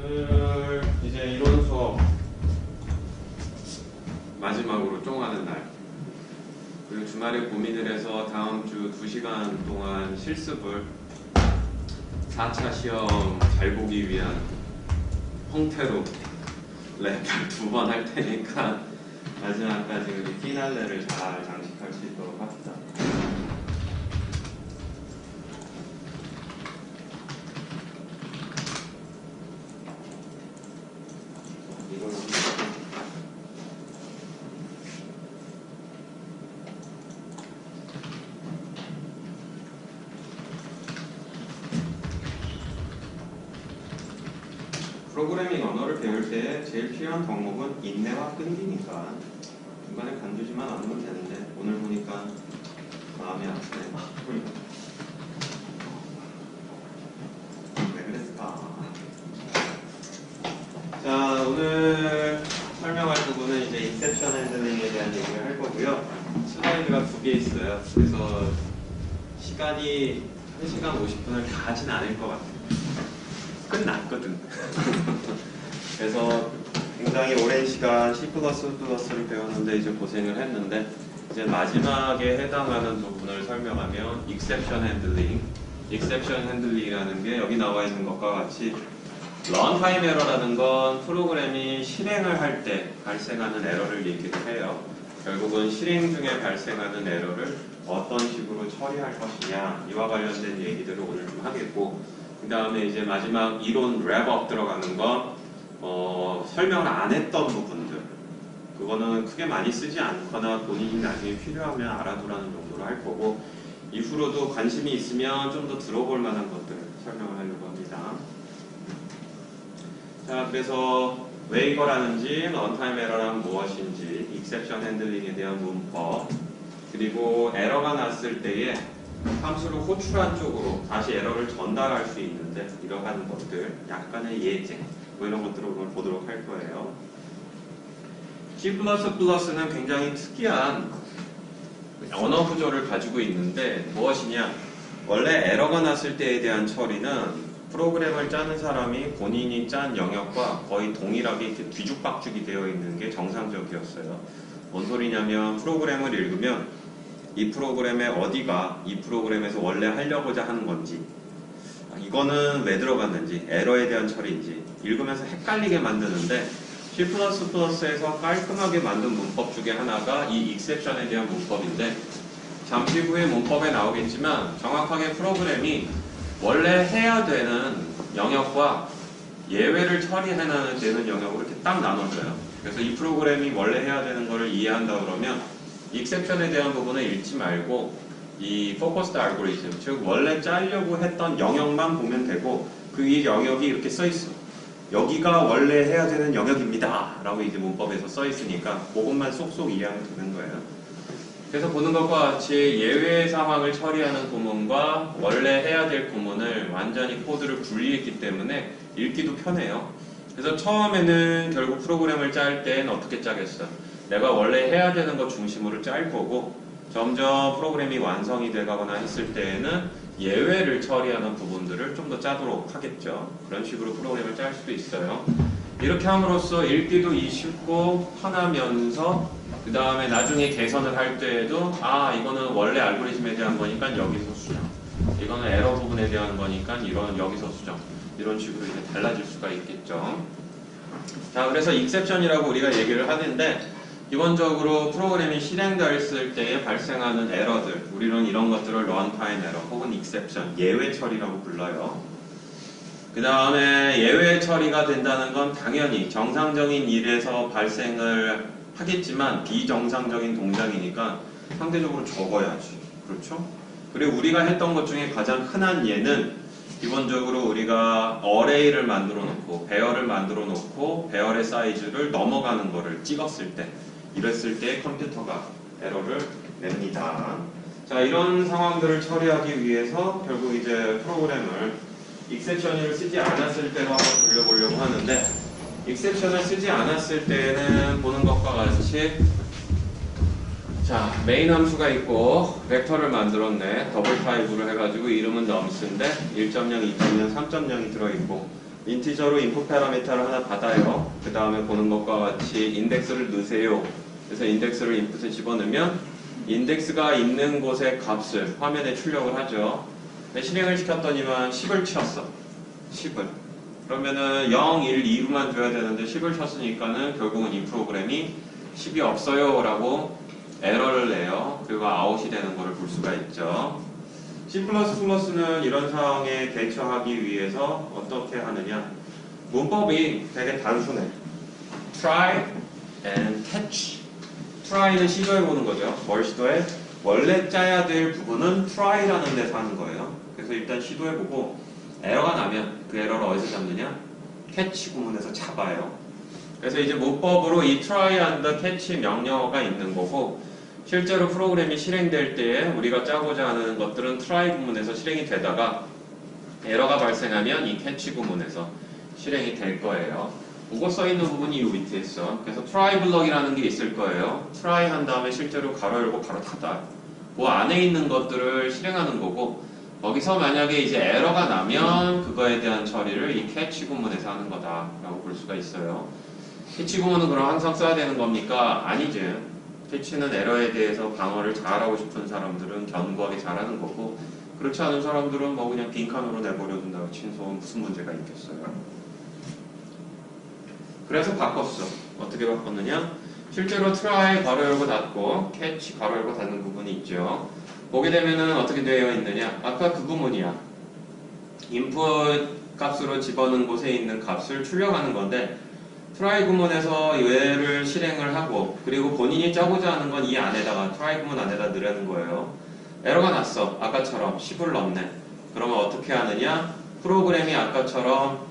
오늘 이제 이론 수업 마지막으로 쫑하는 날. 그리고 주말에 고민을 해서 다음 주 2시간 동안 실습을 4차 시험 잘 보기 위한 형태로 랩을 2번 할 테니까 마지막까지 우리 피날레를 잘 장식할 수 있도록 합시다. 프로그래밍 언어를 배울 때 제일 필요한 덕목은 인내와 끈기니까 중간에 관두지만 않으면 되는데 오늘 보니까 마음이 아프네. 왜 그랬을까? 자, 오늘 설명할 부분은 이제 인셉션 핸들링에 대한 얘기를 할 거고요. 슬라이드가 2개 있어요. 그래서 시간이 1시간 50분을 다 하진 않을 것 같아요. 끝났거든. 그래서 굉장히 오랜 시간 C++를 배웠는데 이제 고생을 했는데 이제 마지막에 해당하는 부분을 설명하면 exception handling. exception handling이라는 게 여기 나와 있는 것과 같이 runtime error라는 건 프로그램이 실행을 할 때 발생하는 에러를 얘기를 해요. 결국은 실행 중에 발생하는 에러를 어떤 식으로 처리할 것이냐 이와 관련된 얘기들을 오늘 좀 하겠고 그 다음에 이제 마지막 이론 랩업 들어가는 건 설명을 안 했던 부분들 그거는 크게 많이 쓰지 않거나 본인이 나중에 필요하면 알아두라는 정도로 할 거고 이후로도 관심이 있으면 좀 더 들어볼 만한 것들 설명을 하려고 합니다. 자, 그래서 왜 이걸 하는지, 런타임 에러란 무엇인지, 익셉션 핸들링에 대한 문법 그리고 에러가 났을 때에 함수를 호출한 쪽으로 다시 에러를 전달할 수 있는데 이러한 것들, 약간의 예제 뭐 이런 것들을 오늘 보도록 할 거예요. C++는 굉장히 특이한 언어 구조를 가지고 있는데 무엇이냐? 원래 에러가 났을 때에 대한 처리는 프로그램을 짜는 사람이 본인이 짠 영역과 거의 동일하게 이렇게 뒤죽박죽이 되어 있는 게 정상적이었어요. 뭔 소리냐면 프로그램을 읽으면 이 프로그램의 어디가 이 프로그램에서 원래 하려고자 하는 건지 이거는 왜 들어갔는지 에러에 대한 처리인지 읽으면서 헷갈리게 만드는데 C++에서 깔끔하게 만든 문법 중에 하나가 이 exception에 대한 문법인데 잠시 후에 문법에 나오겠지만 정확하게 프로그램이 원래 해야 되는 영역과 예외를 처리해내는 되는 영역으로 이렇게 딱 나눠져요. 그래서 이 프로그램이 원래 해야 되는 거를 이해한다 그러면 익셉션에 대한 부분을 읽지 말고 이 포커스드 알고리즘, 즉 원래 짜려고 했던 영역만 보면 되고 그 이 영역이 이렇게 써 있어. 여기가 원래 해야 되는 영역입니다. 라고 이제 문법에서 써 있으니까 그것만 쏙쏙 이해하면 되는 거예요. 그래서 보는 것과 같이 예외 상황을 처리하는 구문과 원래 해야 될 구문을 완전히 코드를 분리했기 때문에 읽기도 편해요. 그래서 처음에는 결국 프로그램을 짤 땐 어떻게 짜겠어? 내가 원래 해야 되는 것 중심으로 짤 거고 점점 프로그램이 완성이 되거나 했을 때에는 예외를 처리하는 부분들을 좀 더 짜도록 하겠죠. 그런 식으로 프로그램을 짤 수도 있어요. 이렇게 함으로써 읽기도 쉽고 편하면서 그 다음에 나중에 개선을 할 때에도 이거는 원래 알고리즘에 대한 거니까 여기서 수정 이거는 에러 부분에 대한 거니까 이런 여기서 수정 이런 식으로 이제 달라질 수가 있겠죠. 자, 그래서 익셉션이라고 우리가 얘기를 하는데 기본적으로 프로그램이 실행되었을 때에 발생하는 에러들 우리는 이런 것들을 런타임 에러 혹은 익셉션 예외 처리라고 불러요. 그 다음에 예외 처리가 된다는 건 당연히 정상적인 일에서 발생을 하겠지만 비정상적인 동작이니까 상대적으로 적어야지. 그렇죠? 그리고 우리가 했던 것 중에 가장 흔한 예는 기본적으로 우리가 어레이를 만들어 놓고 배열을 만들어 놓고 배열의 사이즈를 넘어가는 거를 찍었을 때 이랬을 때 컴퓨터가 에러를 냅니다. 자, 이런 상황들을 처리하기 위해서 결국 이제 프로그램을 익셉션을 쓰지 않았을 때로 한번 돌려보려고 하는데 익셉션을 쓰지 않았을 때는 보는 것과 같이 자, 메인 함수가 있고 벡터를 만들었네. 더블 타입으로 해가지고 이름은 nums인데 1.0, 2.0, 3.0이 들어있고 인티저로 인풋 파라미터를 하나 받아요. 그 다음에 보는 것과 같이 인덱스를 넣으세요. 그래서 인덱스를 인풋에 집어넣으면 인덱스가 있는 곳의 값을 화면에 출력을 하죠. 실행을 시켰더니만 10을 쳤어. 10을. 그러면은 0, 1, 2로만 줘야 되는데 10을 쳤으니까는 결국은 이 프로그램이 10이 없어요 라고 에러를 내요. 그리고 아웃이 되는 것을 볼 수가 있죠. C++는 이런 상황에 대처하기 위해서 어떻게 하느냐. 문법이 되게 단순해. try and catch. try는 시도해보는 거죠. 뭘 시도해? 원래 짜야 될 부분은 try라는 데서 하는 거예요. 그래서 일단 시도해보고 에러가 나면 그 에러를 어디서 잡느냐? catch 구문에서 잡아요. 그래서 이제 문법으로 이 try and catch 명령어가 있는 거고 실제로 프로그램이 실행될 때에 우리가 짜고자 하는 것들은 try 구문에서 실행이 되다가 에러가 발생하면 이 catch 구문에서 실행이 될 거예요. 그거 써있는 부분이 이 밑에 있어. 그래서 try 블럭이라는 게 있을 거예요. try 한 다음에 실제로 가로 열고 가로 닫아. 그 안에 있는 것들을 실행하는 거고 거기서 만약에 이제 에러가 나면 그거에 대한 처리를 이 catch 구문에서 하는 거다라고 볼 수가 있어요. catch 구문은 그럼 항상 써야 되는 겁니까? 아니지. 캐치는 에러에 대해서 방어를 잘하고 싶은 사람들은 견고하게 잘하는 거고 그렇지 않은 사람들은 뭐 그냥 빈칸으로 내버려둔다고 친소는 무슨 문제가 있겠어요. 그래서 바꿨어. 어떻게 바꿨느냐? 실제로 try 가로 열고 닫고 catch 가로 열고 닫는 부분이 있죠. 보게 되면은 어떻게 되어 있느냐? 아까 그 구문이야. input 값으로 집어넣은 곳에 있는 값을 출력하는 건데 try 구문에서 얘를 실행을 하고 그리고 본인이 짜고자 하는 건 이 안에다가 try 구문 안에다 넣으라는 거예요. 에러가 났어. 아까처럼 10을 넣네. 그러면 어떻게 하느냐? 프로그램이 아까처럼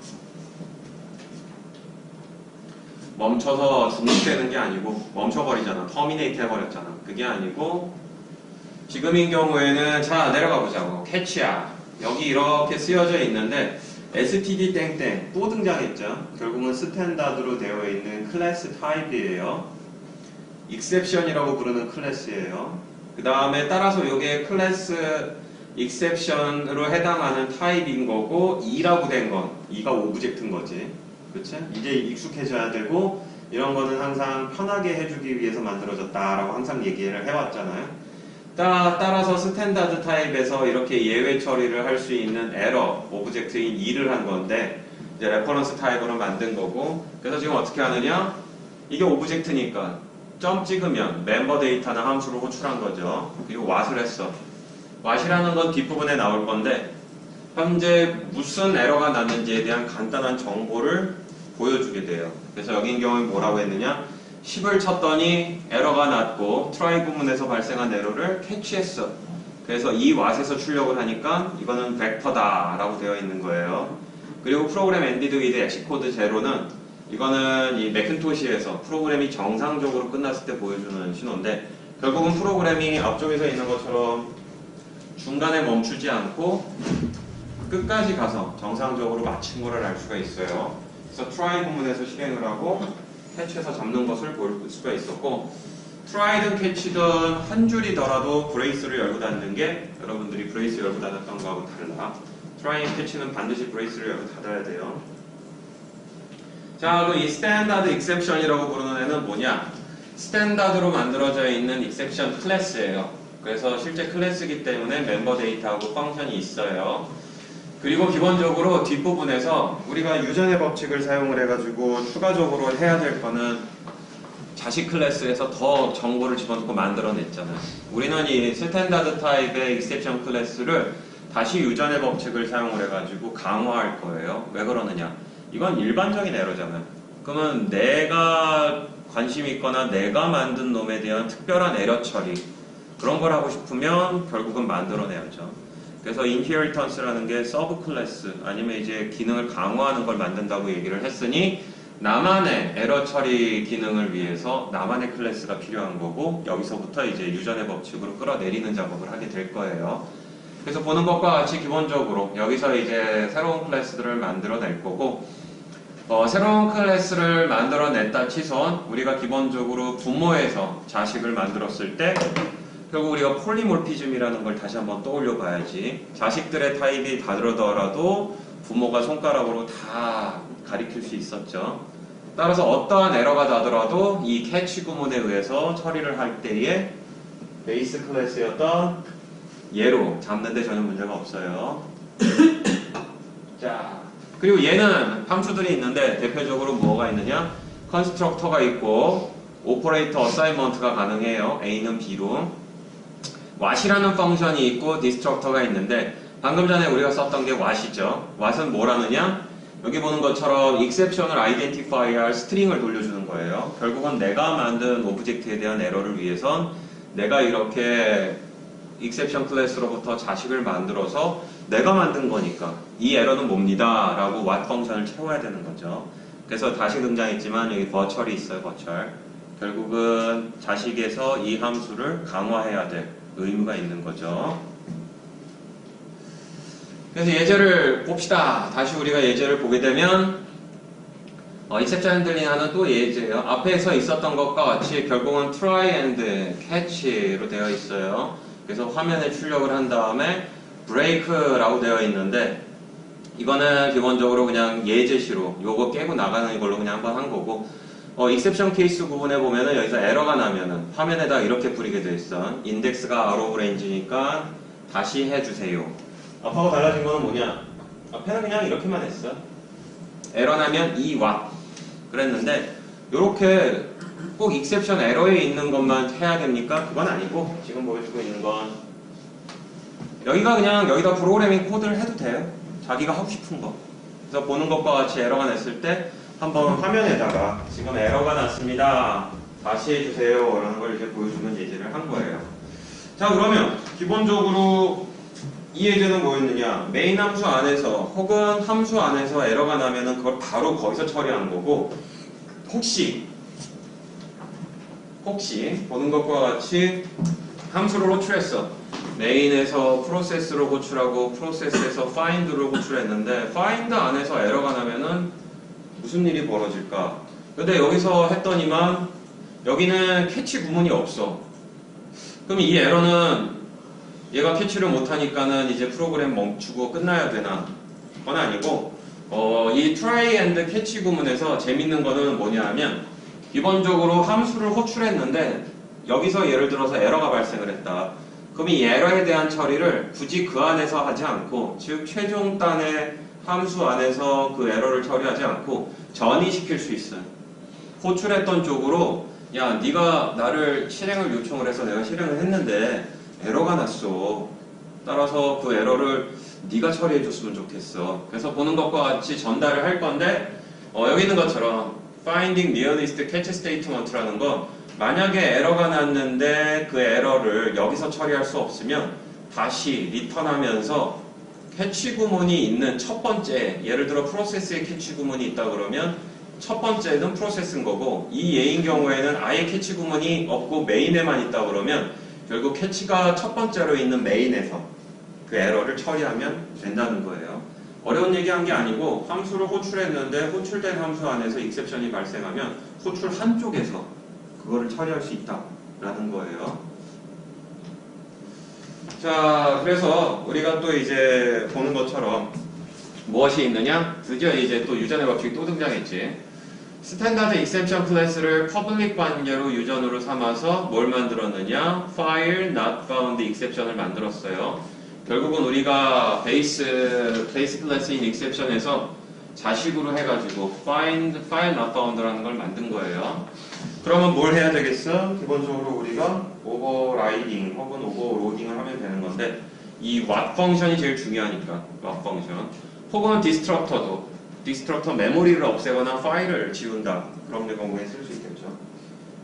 멈춰서 중립되는 게 아니고 멈춰버리잖아. 터미네이트 해버렸잖아. 그게 아니고 지금인 경우에는 자 내려가 보자고. 캐치야. 여기 이렇게 쓰여져 있는데 std 땡땡 또 등장했죠. 결국은 스탠다드로 되어 있는 클래스 타입이에요. exception이라고 부르는 클래스예요. 그 다음에 따라서 이게 클래스 exception으로 해당하는 타입인 거고 2라고 된 건 2가 오브젝트인 거지. 그치? 이제 익숙해져야 되고 이런 거는 항상 편하게 해주기 위해서 만들어졌다라고 항상 얘기를 해왔잖아요. 따라서 스탠다드 타입에서 이렇게 예외 처리를 할 수 있는 에러 오브젝트인 2를 한 건데 이제 레퍼런스 타입으로 만든 거고 그래서 지금 어떻게 하느냐? 이게 오브젝트니까 점 찍으면 멤버 데이터나 함수를 호출한 거죠. 그리고 what을 했어. what이라는 건 뒷부분에 나올 건데 현재 무슨 에러가 났는지에 대한 간단한 정보를 보여주게 돼요. 그래서 여긴 경우에 뭐라고 했느냐? 10을 쳤더니 에러가 났고 try 구문에서 발생한 에러를 캐치했어. 그래서 이 what에서 출력을 하니까 이거는 벡터다 라고 되어 있는 거예요. 그리고 프로그램 ended with 엑시코드 제로는 이거는 이 매cin토시에서 프로그램이 정상적으로 끝났을 때 보여주는 신호인데 결국은 프로그램이 앞쪽에서 있는 것처럼 중간에 멈추지 않고 끝까지 가서 정상적으로 마친 거를 알 수가 있어요. 그래서 try 구문에서 실행을 하고 캐치해서 잡는 것을 볼 수가 있었고 try든 catch든 한 줄이더라도 브레이스를 열고 닫는 게 여러분들이 브레이스 열고 닫았던 거하고 달라. try and catch는 반드시 브레이스를 열고 닫아야 돼요. 자, 그럼 이 스탠다드 exception이라고 부르는 애는 뭐냐? 스탠다드로 만들어져 있는 exception 클래스예요. 그래서 실제 클래스이기 때문에 멤버 데이터하고 펑션이 있어요. 그리고 기본적으로 뒷부분에서 우리가 유전의 법칙을 사용을 해가지고 추가적으로 해야 될 거는 자식 클래스에서 더 정보를 집어넣고 만들어냈잖아요. 우리는 이 스탠다드 타입의 exception 클래스를 다시 유전의 법칙을 사용을 해가지고 강화할 거예요. 왜 그러느냐? 이건 일반적인 에러잖아요. 그러면 내가 관심 있거나 내가 만든 놈에 대한 특별한 에러 처리 그런 걸 하고 싶으면 결국은 만들어내야죠. 그래서 inheritance라는 게 서브 클래스 아니면 이제 기능을 강화하는 걸 만든다고 얘기를 했으니 나만의 에러 처리 기능을 위해서 나만의 클래스가 필요한 거고 여기서부터 이제 유전의 법칙으로 끌어내리는 작업을 하게 될 거예요. 그래서 보는 것과 같이 기본적으로 여기서 이제 새로운 클래스들을 만들어낼 거고 새로운 클래스를 만들어냈다 치선 우리가 기본적으로 부모에서 자식을 만들었을 때 결국 우리가 폴리몰피즘이라는 걸 다시 한번 떠올려 봐야지. 자식들의 타입이 다르더라도 부모가 손가락으로 다 가리킬 수 있었죠. 따라서 어떠한 에러가 나더라도 이 캐치 구문에 의해서 처리를 할 때에 베이스 클래스였던 얘로 잡는데 전혀 문제가 없어요. 자, 그리고 얘는 함수들이 있는데 대표적으로 뭐가 있느냐? 컨스트럭터가 있고 오퍼레이터 어사인먼트가 가능해요. A는 B로. what이라는 펑션이 있고 디스트럭터가 있는데 방금 전에 우리가 썼던 게 what이죠. what은 뭐라느냐? 여기 보는 것처럼 exception을 identify 할 스트링을 돌려주는 거예요. 결국은 내가 만든 오브젝트에 대한 에러를 위해선 내가 이렇게 exception 클래스로부터 자식을 만들어서 내가 만든 거니까 이 에러는 뭡니다 라고 what 펑션을 채워야 되는 거죠. 그래서 다시 등장했지만 여기 버철이 있어요. 버철. 결국은 자식에서 이 함수를 강화해야 될 의무가 있는 거죠. 그래서 예제를 봅시다. 다시 우리가 예제를 보게 되면 exception handling 하는 또 예제예요. 앞에서 있었던 것과 같이 결국은 try and catch로 되어 있어요. 그래서 화면에 출력을 한 다음에 break라고 되어 있는데 이거는 기본적으로 그냥 예제시로 요거 깨고 나가는 걸로 그냥 한번 한 거고 exception 케이스 부분에 보면은 여기서 에러가 나면은 화면에다 이렇게 뿌리게 돼 있어. 인덱스가 out of range니까 다시 해주세요. 앞하고 달라진 거는 뭐냐? 앞에는 그냥 이렇게만 했어. 에러 나면 이 what 그랬는데 요렇게 꼭 exception 에러에 있는 것만 해야 됩니까? 그건 아니고 지금 보여주고 있는 건 여기가 그냥 여기다 프로그래밍 코드를 해도 돼요. 자기가 하고 싶은 거. 그래서 보는 것과 같이 에러가 났을 때 한번 화면에다가 지금 에러가 났습니다. 다시 해주세요. 라는 걸 이제 보여주는 예제를 한 거예요. 자, 그러면 기본적으로 이 예제는 뭐였느냐? 메인 함수 안에서 혹은 함수 안에서 에러가 나면은 그걸 바로 거기서 처리하는 거고 혹시 보는 것과 같이 함수를 호출했어. 메인에서 프로세스로 호출하고 프로세스에서 find를 호출했는데 find 안에서 에러가 나면은 무슨 일이 벌어질까? 근데 여기서 했더니만 여기는 캐치 구문이 없어. 그럼 이 에러는 얘가 캐치를 못하니까는 이제 프로그램 멈추고 끝나야 되나? 그건 아니고 이 try and catch 구문에서 재밌는 거는 뭐냐 하면 기본적으로 함수를 호출했는데 여기서 예를 들어서 에러가 발생을 했다. 그럼 이 에러에 대한 처리를 굳이 그 안에서 하지 않고 즉 최종 단의 함수 안에서 그 에러를 처리하지 않고 전이시킬 수 있어요. 호출했던 쪽으로 야 네가 나를 실행을 요청을 해서 내가 실행을 했는데 에러가 났어. 따라서 그 에러를 네가 처리해 줬으면 좋겠어. 그래서 보는 것과 같이 전달을 할 건데 여기 있는 것처럼 finding nearest catch statement라는 건 만약에 에러가 났는데 그 에러를 여기서 처리할 수 없으면 다시 리턴하면서 캐치 구문이 있는 첫 번째 예를 들어 프로세스에 캐치 구문이 있다 그러면 첫 번째는 프로세스인 거고 이 예인 경우에는 아예 캐치 구문이 없고 메인에만 있다 그러면 결국 캐치가 첫 번째로 있는 메인에서 그 에러를 처리하면 된다는 거예요. 어려운 얘기한 게 아니고 함수를 호출했는데 호출된 함수 안에서 익셉션이 발생하면 호출 한쪽에서 그거를 처리할 수 있다라는 거예요. 자, 그래서 우리가 또 이제 보는 것처럼 무엇이 있느냐? 드디어 이제 또 유전의 법칙이 또 등장했지. 스탠다드 익셉션 클래스를 퍼블릭 관계로 유전으로 삼아서 뭘 만들었느냐? file not found exception을 만들었어요. 결국은 우리가 베이스 클래스인 익셉션에서 자식으로 해가지고 file not found라는 걸 만든 거예요. 그러면 뭘 해야 되겠어? 기본적으로 우리가 오버라이딩 혹은 오버로딩을 하면 되는 건데 이 what 펑션이 제일 중요하니까 what 펑션 혹은 디스트럭터 메모리를 없애거나 파일을 지운다. 그런 경우에 쓸 수 있겠죠.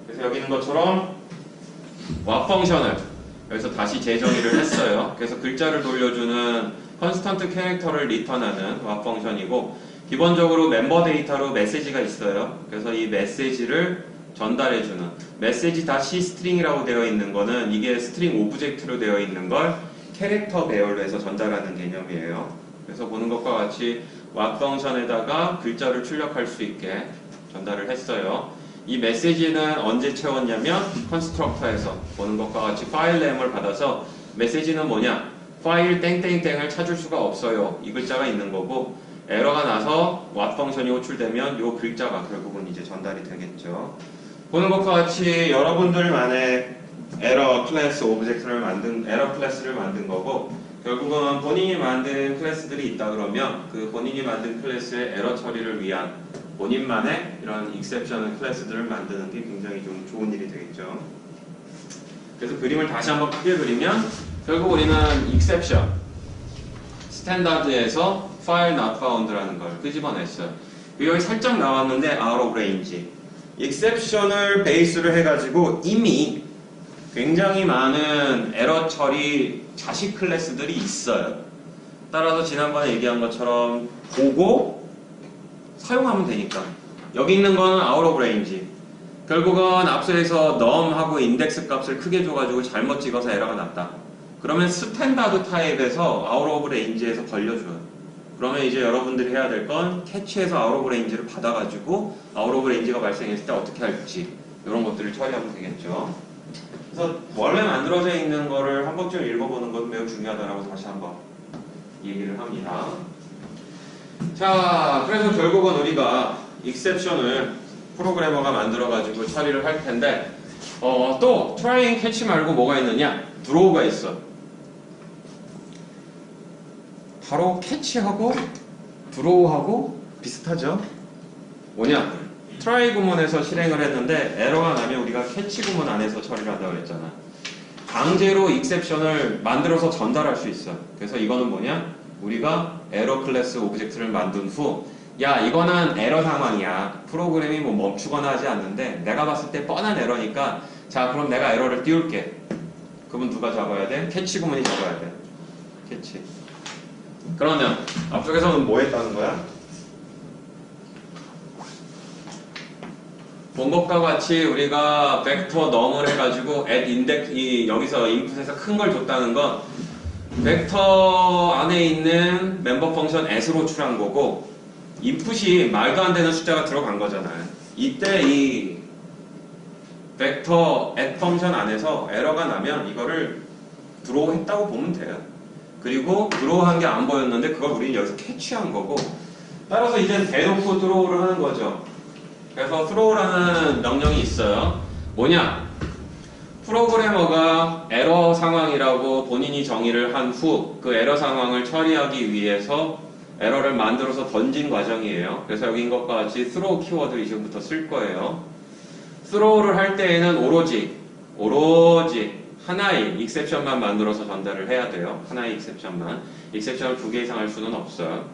그래서 여기 있는 것처럼 what 펑션을 여기서 다시 재정의를 했어요. 그래서 글자를 돌려주는 컨스턴트 캐릭터를 리턴하는 what 펑션이고 기본적으로 멤버 데이터로 메시지가 있어요. 그래서 이 메시지를 전달해주는 메시지 다시 스트링이라고 되어 있는 거는 이게 스트링 오브젝트로 되어 있는 걸 캐릭터 배열로 해서 전달하는 개념이에요. 그래서 보는 것과 같이 what 펑션에다가 글자를 출력할 수 있게 전달을 했어요. 이 메시지는 언제 채웠냐면 컨스트럭터에서 보는 것과 같이 파일 네임을 받아서 메시지는 뭐냐? 파일 땡땡땡을 찾을 수가 없어요. 이 글자가 있는 거고 에러가 나서 what 펑션이 호출되면 요 글자가 결국은 이제 전달이 되겠죠. 보는 것과 같이 여러분들만의 에러 클래스 오브젝트를 에러 클래스를 만든 거고, 결국은 본인이 만든 클래스들이 있다 그러면 그 본인이 만든 클래스의 에러 처리를 위한 본인만의 이런 익셉션 클래스들을 만드는 게 굉장히 좀 좋은 일이 되겠죠. 그래서 그림을 다시 한번 크게 그리면 결국 우리는 익셉션 스탠다드에서 file not found라는 걸 끄집어냈어요. 여기 살짝 나왔는데 out of range. 익셉션을 베이스로 해가지고 이미 굉장히 많은 에러 처리 자식 클래스들이 있어요. 따라서 지난번에 얘기한 것처럼 보고 사용하면 되니까. 여기 있는 거는 out of range. 결국은 앞서에서 num하고 인덱스 값을 크게 줘가지고 잘못 찍어서 에러가 났다. 그러면 스탠다드 타입에서 out of range에서 걸려줘요. 그러면 이제 여러분들이 해야 될 건 캐치에서 out of range를 받아가지고 out of range가 발생했을 때 어떻게 할지 이런 것들을 처리하면 되겠죠. 그래서 원래 만들어져 있는 거를 한 번쯤 읽어보는 건 매우 중요하다고 다시 한번 얘기를 합니다. 자, 그래서 결국은 우리가 익셉션을 프로그래머가 만들어가지고 처리를 할 텐데, 또 try, catch 말고 뭐가 있느냐? draw가 있어. 바로 캐치하고 드로우하고 비슷하죠? 뭐냐? try 구문에서 실행을 했는데 에러가 나면 우리가 캐치 구문 안에서 처리를 한다고 그랬잖아. 강제로 익셉션을 만들어서 전달할 수 있어. 그래서 이거는 뭐냐? 우리가 에러 클래스 오브젝트를 만든 후, 야, 이거는 에러 상황이야. 프로그램이 뭐 멈추거나 하지 않는데 내가 봤을 때 뻔한 에러니까, 자, 그럼 내가 에러를 띄울게. 그러면 누가 잡아야 돼? 캐치 구문이 잡아야 돼. 캐치. 그러면 앞쪽에서는 뭐 했다는 거야? 본 것과 같이 우리가 벡터 num을 해가지고 add index, 여기서 인풋에서 큰 걸 줬다는 건 벡터 안에 있는 멤버 펑션 s로 호출한 거고, 인풋이 말도 안 되는 숫자가 들어간 거잖아요. 이때 이 벡터 add 펑션 안에서 에러가 나면 이거를 드로우 했다고 보면 돼요. 그리고 드로우한 게 안 보였는데 그걸 우리는 여기서 캐치한 거고, 따라서 이제 대놓고 드로우를 하는 거죠. 그래서 throw라는 명령이 있어요. 뭐냐? 프로그래머가 에러 상황이라고 본인이 정의를 한 후 그 에러 상황을 처리하기 위해서 에러를 만들어서 던진 과정이에요. 그래서 여기 인 것과 같이 throw 키워드를 지금부터 쓸 거예요. throw를 할 때에는 오로지 하나의 익셉션만 만들어서 전달을 해야 돼요. 하나의 익셉션만. 익셉션을 2개 이상 할 수는 없어요.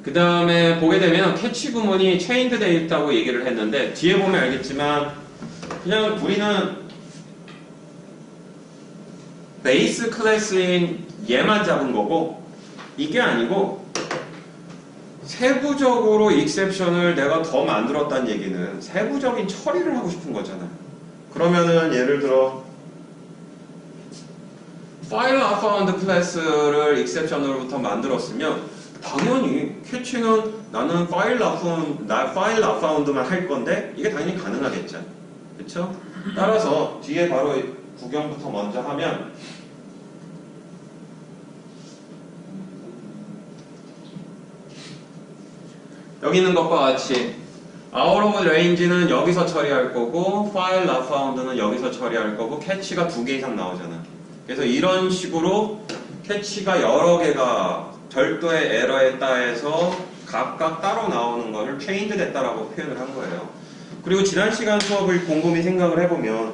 그 다음에 보게 되면 캐치 구문이 체인드 되어 있다고 얘기를 했는데, 뒤에 보면 알겠지만 그냥 우리는 베이스 클래스인 얘만 잡은 거고, 이게 아니고 세부적으로 익셉션을 내가 더 만들었다는 얘기는 세부적인 처리를 하고 싶은 거잖아요. 그러면은 예를 들어 file not found 클래스를 익셉션으로부터 만들었으면 당연히 캐치는 나는 file not found만 할 건데 이게 당연히 가능하겠죠. 그렇죠? 따라서 뒤에 바로 구경부터 먼저 하면, 여기 있는 것과 같이 out of range는 여기서 처리할 거고 file not found는 여기서 처리할 거고, 캐치가 2개 이상 나오잖아. 그래서 이런 식으로 캐치가 여러 개가 별도의 에러에 따라서 각각 따로 나오는 것을 체인드 됐다라고 표현을 한 거예요. 그리고 지난 시간 수업을 곰곰이 생각을 해보면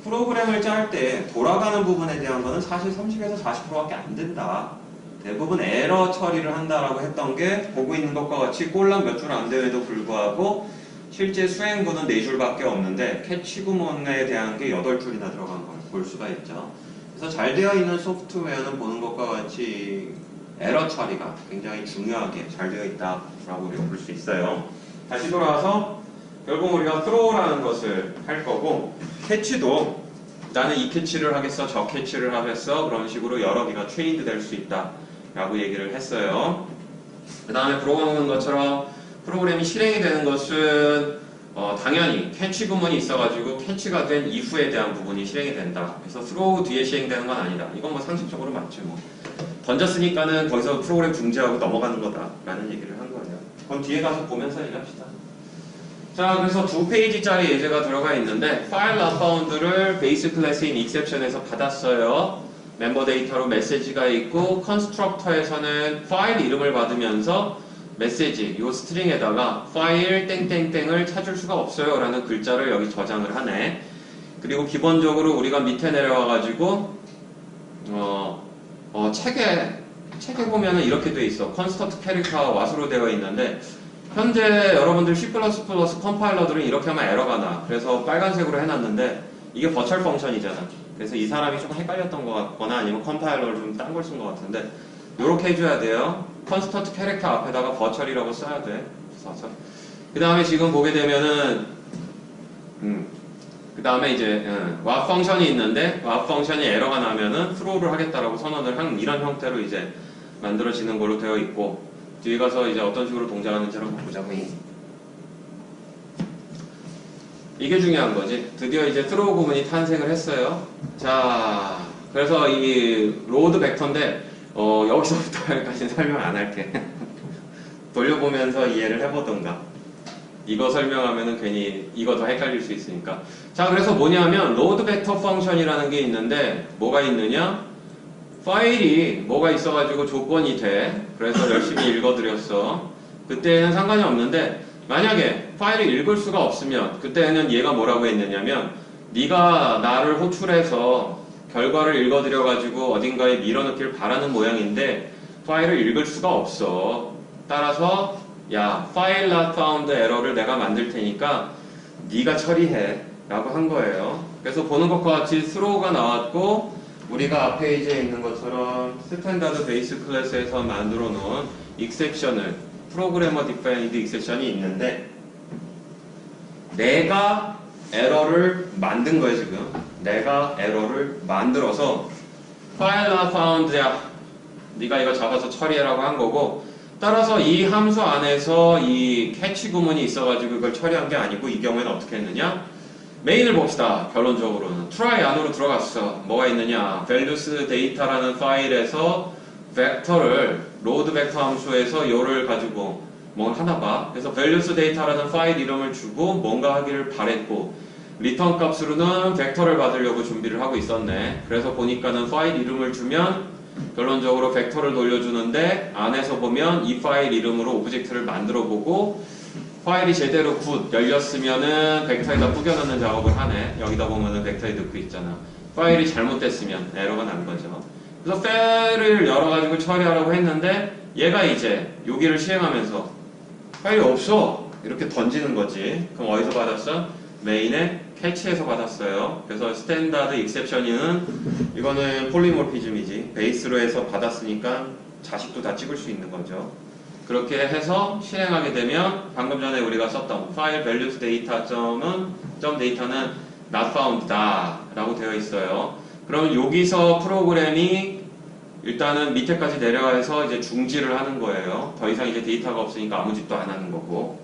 프로그램을 짤 때 돌아가는 부분에 대한 거는 사실 30에서 40%밖에 안 된다. 대부분 에러 처리를 한다라고 했던 게 보고 있는 것과 같이 꼴랑 몇 줄 안 됨에도 불구하고 실제 수행구는 4줄밖에 없는데 캐치 구문에 대한 게 8줄이나 들어간 걸 볼 수가 있죠. 그래서 잘 되어 있는 소프트웨어는 보는 것과 같이 에러 처리가 굉장히 중요하게 잘 되어 있다라고 우리가 볼 수 있어요. 다시 돌아와서 결국 우리가 throw라는 것을 할 거고, 캐치도 나는 이 캐치를 하겠어, 저 캐치를 하겠어, 그런 식으로 여러 개가 체인드 될 수 있다 라고 얘기를 했어요. 그 다음에 보는 것처럼 프로그램이 실행이 되는 것은 당연히 캐치 구문이 있어가지고 캐치가 된 이후에 대한 부분이 실행이 된다. 그래서 throw 뒤에 실행되는 건 아니다. 이건 뭐 상식적으로 맞죠. 뭐. 던졌으니까는 거기서 프로그램 중지하고 넘어가는 거다라는 얘기를 한 거예요. 그럼 뒤에 가서 보면서 얘기합시다. 자, 그래서 2페이지짜리 예제가 들어가 있는데 파일 not found를 베이스 클래스인 exception에서 받았어요. 멤버 데이터로 메시지가 있고 컨스트럭터에서는 파일 이름을 받으면서 메시지, 요 스트링에다가 파일 땡땡땡을 찾을 수가 없어요 라는 글자를 여기 저장을 하네. 그리고 기본적으로 우리가 밑에 내려와가지고 책에 보면은 이렇게 돼 있어. 컨스턴트 캐릭터와 왓으로 되어 있는데 현재 여러분들 C++ 컴파일러들은 이렇게 하면 에러가 나. 그래서 빨간색으로 해놨는데 이게 버추얼 펑션이잖아. 그래서 이 사람이 조금 헷갈렸던 것 같거나 아니면 컴파일러를 좀 딴 걸 쓴 것 같은데 요렇게 해줘야 돼요. 컨스턴트 캐릭터 앞에다가 버추얼이라고 써야 돼. 써서. 그 다음에 지금 보게 되면은 그 다음에 이제 what 펑션이 있는데 what 펑션이 에러가 나면은 thro를 하겠다라고 선언을 한 이런 형태로 이제 만들어지는 걸로 되어 있고 뒤에 가서 이제 어떤 식으로 동작하는지를 한번 보자고. 이게 중요한 거지. 드디어 이제 throw 구문이 탄생을 했어요. 자, 그래서 이 로드 벡터인데 여기서부터까지는 설명 안 할게. 돌려보면서 이해를 해보던가. 이거 설명하면은 괜히 이거 더 헷갈릴 수 있으니까. 자, 그래서 뭐냐면 로드 벡터 펑션이라는 게 있는데 뭐가 있느냐? 파일이 뭐가 있어가지고 조건이 돼. 그래서 열심히 읽어드렸어. 그때는 상관이 없는데 만약에 파일을 읽을 수가 없으면 그때는 얘가 뭐라고 했느냐면 네가 나를 호출해서 결과를 읽어드려가지고 어딘가에 밀어넣기를 바라는 모양인데 파일을 읽을 수가 없어. 따라서 야, file not found 에러를 내가 만들 테니까 네가 처리해 라고 한 거예요. 그래서 보는 것과 같이 throw가 나왔고 우리가 앞 페이지에 있는 것처럼 스탠다드 베이스 클래스에서 만들어 놓은 exception을 프로그래머 디파인드 exception이 있는데 내가 에러를 만든 거예요. 지금 내가 에러를 만들어서 file not found야 네가 이거 잡아서 처리해라고 한 거고 따라서 이 함수 안에서 이 캐치 구문이 있어가지고 이걸 처리한 게 아니고 이 경우에는 어떻게 했느냐? 메인을 봅시다. 결론적으로는 try 안으로 들어갔어. 뭐가 있느냐? values data라는 파일에서 벡터를 로드 벡터 함수에서 요를 가지고 뭘 하나 봐. 그래서 values data라는 파일 이름을 주고 뭔가 하기를 바랬고 리턴 값으로는 벡터를 받으려고 준비를 하고 있었네. 그래서 보니까는 파일 이름을 주면 결론적으로 벡터를 돌려주는데 안에서 보면 이 파일 이름으로 오브젝트를 만들어 보고 파일이 제대로 굿 열렸으면은 벡터에다 뿌겨넣는 작업을 하네. 여기다 보면은 벡터에 넣고 있잖아. 파일이 잘못됐으면 에러가 난 거죠. 그래서 fail을 열어가지고 처리하라고 했는데 얘가 이제 여기를 시행하면서 파일이 없어 이렇게 던지는 거지. 그럼 어디서 받았어? 메인의 캐치에서 받았어요. 그래서 스탠다드 익셉션은 이거는 폴리모피즘이지. 베이스로 해서 받았으니까 자식도 다 찍을 수 있는 거죠. 그렇게 해서 실행하게 되면 방금 전에 우리가 썼던 파일 values data는 not found다 라고 되어 있어요. 그럼 여기서 프로그램이 일단은 밑에까지 내려가서 이제 중지를 하는 거예요. 더 이상 이제 데이터가 없으니까 아무 짓도 안 하는 거고.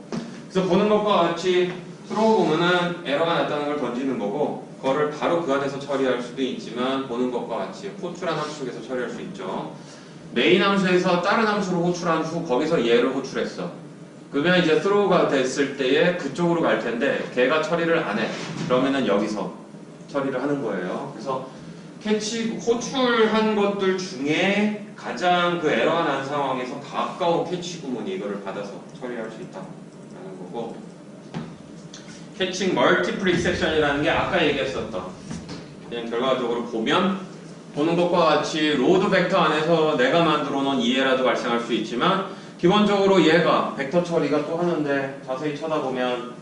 그래서 보는 것과 같이 throw 보면은 에러가 났다는 걸 던지는 거고 그거를 바로 그 안에서 처리할 수도 있지만 보는 것과 같이 호출한 함수 속에서 처리할 수 있죠. 메인 함수에서 다른 함수를 호출한 후 거기서 얘를 호출했어. 그러면 이제 throw가 됐을 때에 그쪽으로 갈 텐데 걔가 처리를 안 해. 그러면은 여기서 처리를 하는 거예요. 그래서 캐치 호출한 것들 중에 가장 그 에러가 난 상황에서 가까운 캐치 구문이 이거를 받아서 처리할 수 있다라는 거고. 캐칭 멀티플 익셉션이라는 게 아까 얘기했었던 그냥 결과적으로 보는 것과 같이 로드 벡터 안에서 내가 만들어 놓은 이해라도 발생할 수 있지만 기본적으로 얘가 벡터 처리가 또 하는데 자세히 쳐다보면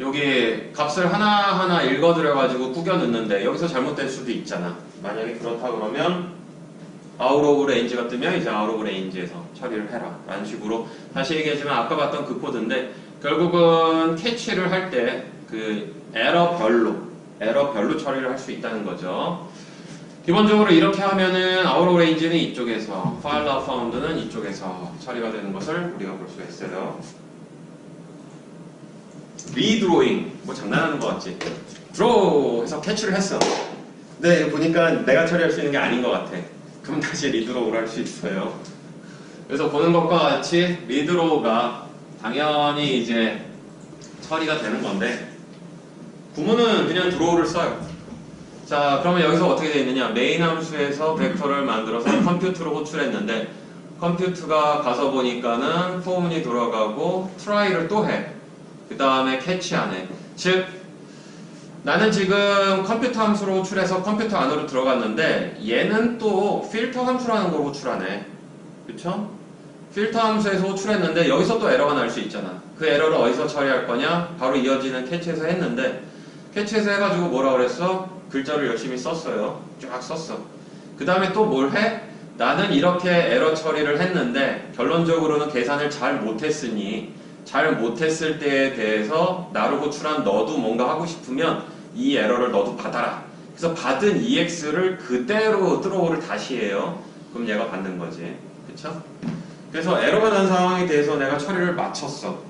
여기 값을 하나하나 읽어들여 가지고 꾸겨 넣는데 여기서 잘못될 수도 있잖아. 만약에 그렇다 그러면 out of range가 뜨면 이제 out of range에서 처리를 해라 라는 식으로 다시 얘기하지만 아까 봤던 그 코드인데 결국은 캐치를 할 때 그 에러별로 처리를 할 수 있다는 거죠. 기본적으로 이렇게 하면은 out of range는 이쪽에서 file not found는 이쪽에서 처리가 되는 것을 우리가 볼 수가 있어요. redrawing 뭐 장난하는 것 같지? draw 해서 캐치를 했어. 근데 보니까 내가 처리할 수 있는 게 아닌 것 같아. 그럼 다시 리드로우를 할 수 있어요. 그래서 보는 것과 같이 리드로우가 당연히 이제 처리가 되는 건데 구문은 그냥 드로우를 써요. 자, 그러면 여기서 어떻게 되어 있느냐? 메인 함수에서 벡터를 만들어서 컴퓨트로 호출했는데 컴퓨트가 가서 보니까는 포문이 돌아가고 트라이를 또 해. 그 다음에 캐치 안 해. 즉 나는 지금 컴퓨터 함수로 호출해서 컴퓨터 안으로 들어갔는데 얘는 또 필터 함수라는 걸 호출하네. 그쵸? 필터 함수에서 호출했는데 여기서 또 에러가 날 수 있잖아. 그 에러를 어디서 처리할 거냐? 바로 이어지는 캐치에서 했는데 캐치에서 해가지고 뭐라 그랬어? 글자를 열심히 썼어요. 쫙 썼어. 그 다음에 또 뭘 해? 나는 이렇게 에러 처리를 했는데 결론적으로는 계산을 잘 못했으니 잘 못했을 때에 대해서 나를 호출한 너도 뭔가 하고 싶으면 이 에러를 너도 받아라. 그래서 받은 EX를 그대로 드로우를 다시 해요. 그럼 얘가 받는 거지. 그쵸? 그래서 에러가 난 상황에 대해서 내가 처리를 마쳤어.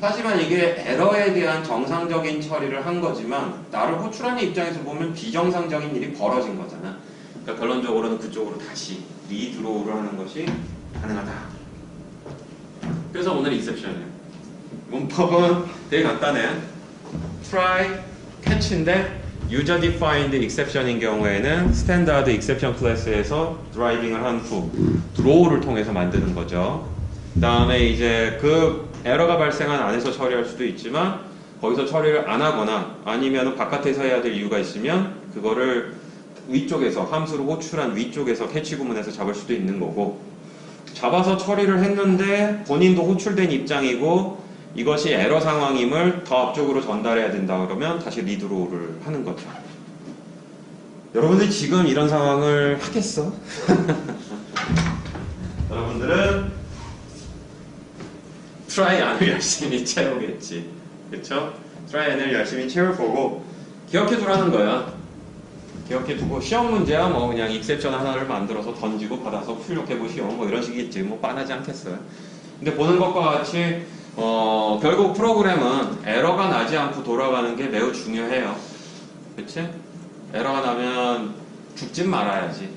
하지만 이게 에러에 대한 정상적인 처리를 한 거지만 나를 호출하는 입장에서 보면 비정상적인 일이 벌어진 거잖아. 그러니까 결론적으로는 그쪽으로 다시 리드로우를 하는 것이 가능하다. 그래서 오늘 익셉션이에요. 문법은 되게 간단해. try, catch인데 user defined exception인 경우에는 스탠다드 exception 클래스에서 드라이빙을 한 후 드로우를 통해서 만드는 거죠. 그 다음에 이제 그 에러가 발생한 안에서 처리할 수도 있지만 거기서 처리를 안 하거나 아니면 바깥에서 해야 될 이유가 있으면 그거를 위쪽에서 함수로 호출한 위쪽에서 캐치 구문에서 잡을 수도 있는 거고 잡아서 처리를 했는데 본인도 호출된 입장이고 이것이 에러 상황임을 더 앞쪽으로 전달해야 된다 그러면 다시 리드로우를 하는 거죠. 여러분들 지금 이런 상황을 하겠어? 여러분들은 트라이 안을 열심히 채우겠지. 그쵸? 트라이 안을 열심히 채울 거고 기억해 두라는 거야. 기억해 두고 시험 문제야 뭐 그냥 익셉션 하나를 만들어서 던지고 받아서 출력해 보시오 뭐 이런 식이겠지. 뭐 빤하지 않겠어요. 근데 보는 것과 같이 결국 프로그램은 에러가 나지 않고 돌아가는 게 매우 중요해요. 그치? 에러가 나면 죽진 말아야지.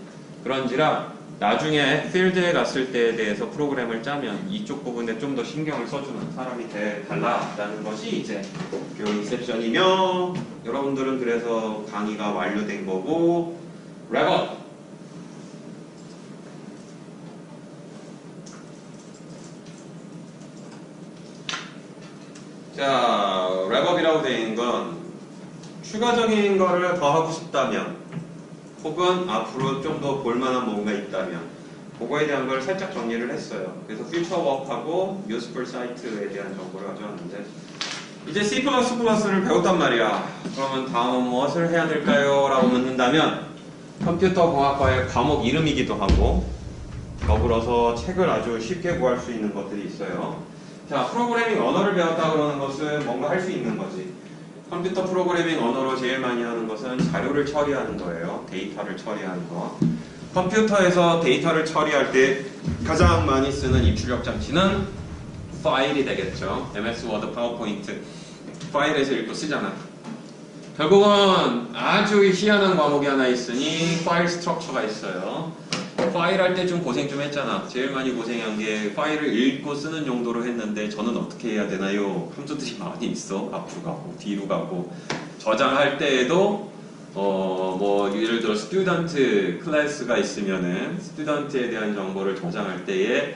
그런지라 나중에 필드에 갔을 때에 대해서 프로그램을 짜면 이쪽 부분에 좀 더 신경을 써주는 사람이 달라라는 것이 이제 교육 익셉션이며 여러분들은 그래서 강의가 완료된 거고 랩업 자 랩업이라고 되어 있는 건 추가적인 거를 더 하고 싶다면 혹은 앞으로 좀 더 볼만한 뭔가 있다면 그거에 대한 걸 살짝 정리를 했어요. 그래서 퓨처 워크하고 useful site에 대한 정보를 가져왔는데 이제 C++를 배웠단 말이야. 그러면 다음은 무엇을 해야 될까요? 라고 묻는다면 컴퓨터 공학과의 과목 이름이기도 하고 더불어서 책을 아주 쉽게 구할 수 있는 것들이 있어요. 자, 프로그래밍 언어를 배웠다 그러는 것은 뭔가 할 수 있는 거지. 컴퓨터 프로그래밍 언어로 제일 많이 하는 것은 자료를 처리하는 거예요. 데이터를 처리하는 거. 컴퓨터에서 데이터를 처리할 때 가장 많이 쓰는 입출력 장치는 파일이 되겠죠. MS 워드, 파워포인트. 파일에서 읽고 쓰잖아. 결국은 아주 희한한 과목이 하나 있으니 파일 스트럭처가 있어요. 파일 할 때 좀 고생 좀 했잖아. 제일 많이 고생한 게 파일을 읽고 쓰는 용도로 했는데 저는 어떻게 해야 되나요? 함수들이 많이 있어. 앞으로 가고 뒤로 가고 저장할 때에도 뭐 예를 들어 스튜던트 클래스가 있으면은 스튜던트에 대한 정보를 저장할 때에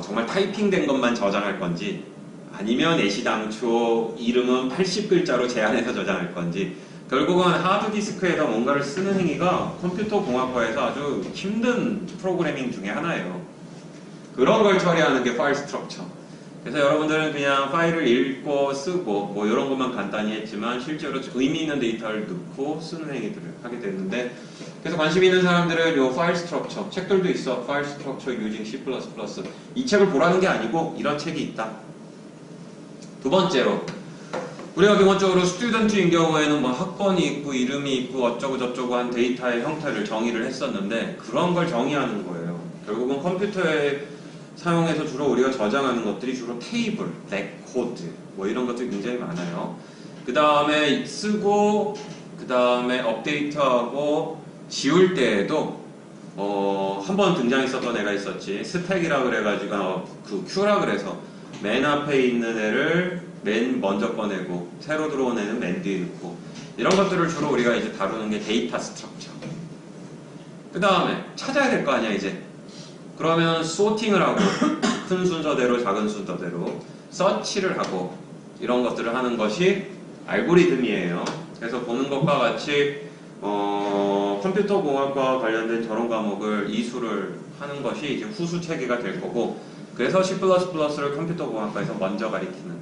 정말 타이핑된 것만 저장할 건지 아니면 애시당초 이름은 80글자로 제한해서 저장할 건지 결국은 하드디스크에다 뭔가를 쓰는 행위가 컴퓨터 공학과에서 아주 힘든 프로그래밍 중에 하나예요. 그런 걸 처리하는 게 파일 스트럭처. 그래서 여러분들은 그냥 파일을 읽고 쓰고 뭐 이런 것만 간단히 했지만 실제로 의미 있는 데이터를 넣고 쓰는 행위들을 하게 됐는데 그래서 관심 있는 사람들은 요 파일 스트럭처 책들도 있어. 파일 스트럭처 using C++. 이 책을 보라는 게 아니고 이런 책이 있다. 두 번째로 우리가 기본적으로 스튜던트인 경우에는 뭐 학번이 있고 이름이 있고 어쩌고 저쩌고 한 데이터의 형태를 정의를 했었는데 그런 걸 정의하는 거예요. 결국은 컴퓨터에 사용해서 주로 우리가 저장하는 것들이 주로 테이블, 레코드 뭐 이런 것들이 굉장히 많아요. 그 다음에 쓰고 그 다음에 업데이트하고 지울 때에도 한 번 등장했었던 애가 있었지. 스택이라 그래가지고 그 Q라 그래서 맨 앞에 있는 애를 맨 먼저 꺼내고 새로 들어온 애는 맨 뒤에 넣고 이런 것들을 주로 우리가 이제 다루는 게 데이터 스트럭처. 그 다음에 찾아야 될 거 아니야 이제. 그러면 소팅을 하고 큰 순서대로 작은 순서대로 서치를 하고 이런 것들을 하는 것이 알고리즘이에요. 그래서 보는 것과 같이 컴퓨터 공학과 관련된 저런 과목을 이수를 하는 것이 이제 후수 체계가 될 거고 그래서 C++를 컴퓨터 공학과에서 먼저 가리키는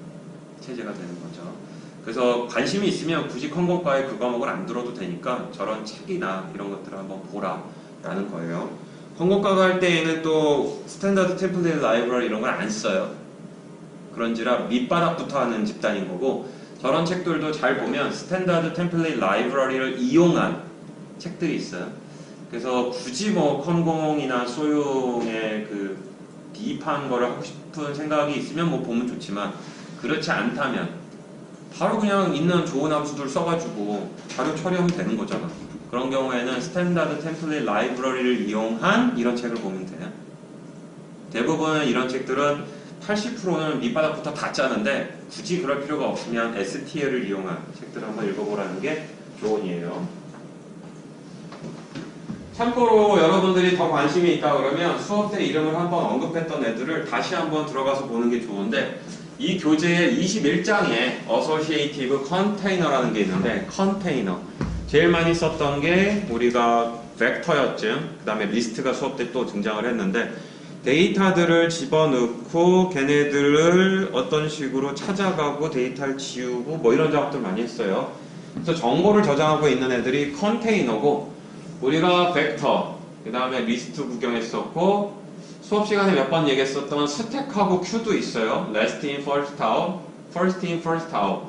체제가 되는 거죠. 그래서 관심이 있으면 굳이 컴공과에 그 과목을 안 들어도 되니까 저런 책이나 이런 것들을 한번 보라 라는 거예요. 컴공과가 할 때에는 또 스탠다드 템플릿 라이브러리 이런 걸 안 써요. 그런지라 밑바닥부터 하는 집단인 거고 저런 책들도 잘 보면 스탠다드 템플릿 라이브러리를 이용한 책들이 있어요. 그래서 굳이 뭐 컴공이나 소용의 그 딥한 거를 하고 싶은 생각이 있으면 뭐 보면 좋지만 그렇지 않다면 바로 그냥 있는 좋은 함수들 써가지고 자료 처리하면 되는 거잖아. 그런 경우에는 스탠다드 템플릿 라이브러리를 이용한 이런 책을 보면 돼요. 대부분 이런 책들은 80%는 밑바닥부터 다 짜는데 굳이 그럴 필요가 없으면 STL을 이용한 책들을 한번 읽어보라는 게 조언이에요. 참고로 여러분들이 더 관심이 있다 그러면 수업 때 이름을 한번 언급했던 애들을 다시 한번 들어가서 보는 게 좋은데 이 교재의 21장에 Associative Container라는 게 있는데 컨테이너 제일 많이 썼던 게 우리가 벡터였죠. 그 다음에 리스트가 수업 때 또 등장을 했는데 데이터들을 집어넣고 걔네들을 어떤 식으로 찾아가고 데이터를 지우고 뭐 이런 작업들 많이 했어요. 그래서 정보를 저장하고 있는 애들이 컨테이너고 우리가 벡터 그 다음에 리스트 구경했었고 수업 시간에 몇 번 얘기했었던 스택하고 큐도 있어요. Last in, first out, first in, first out.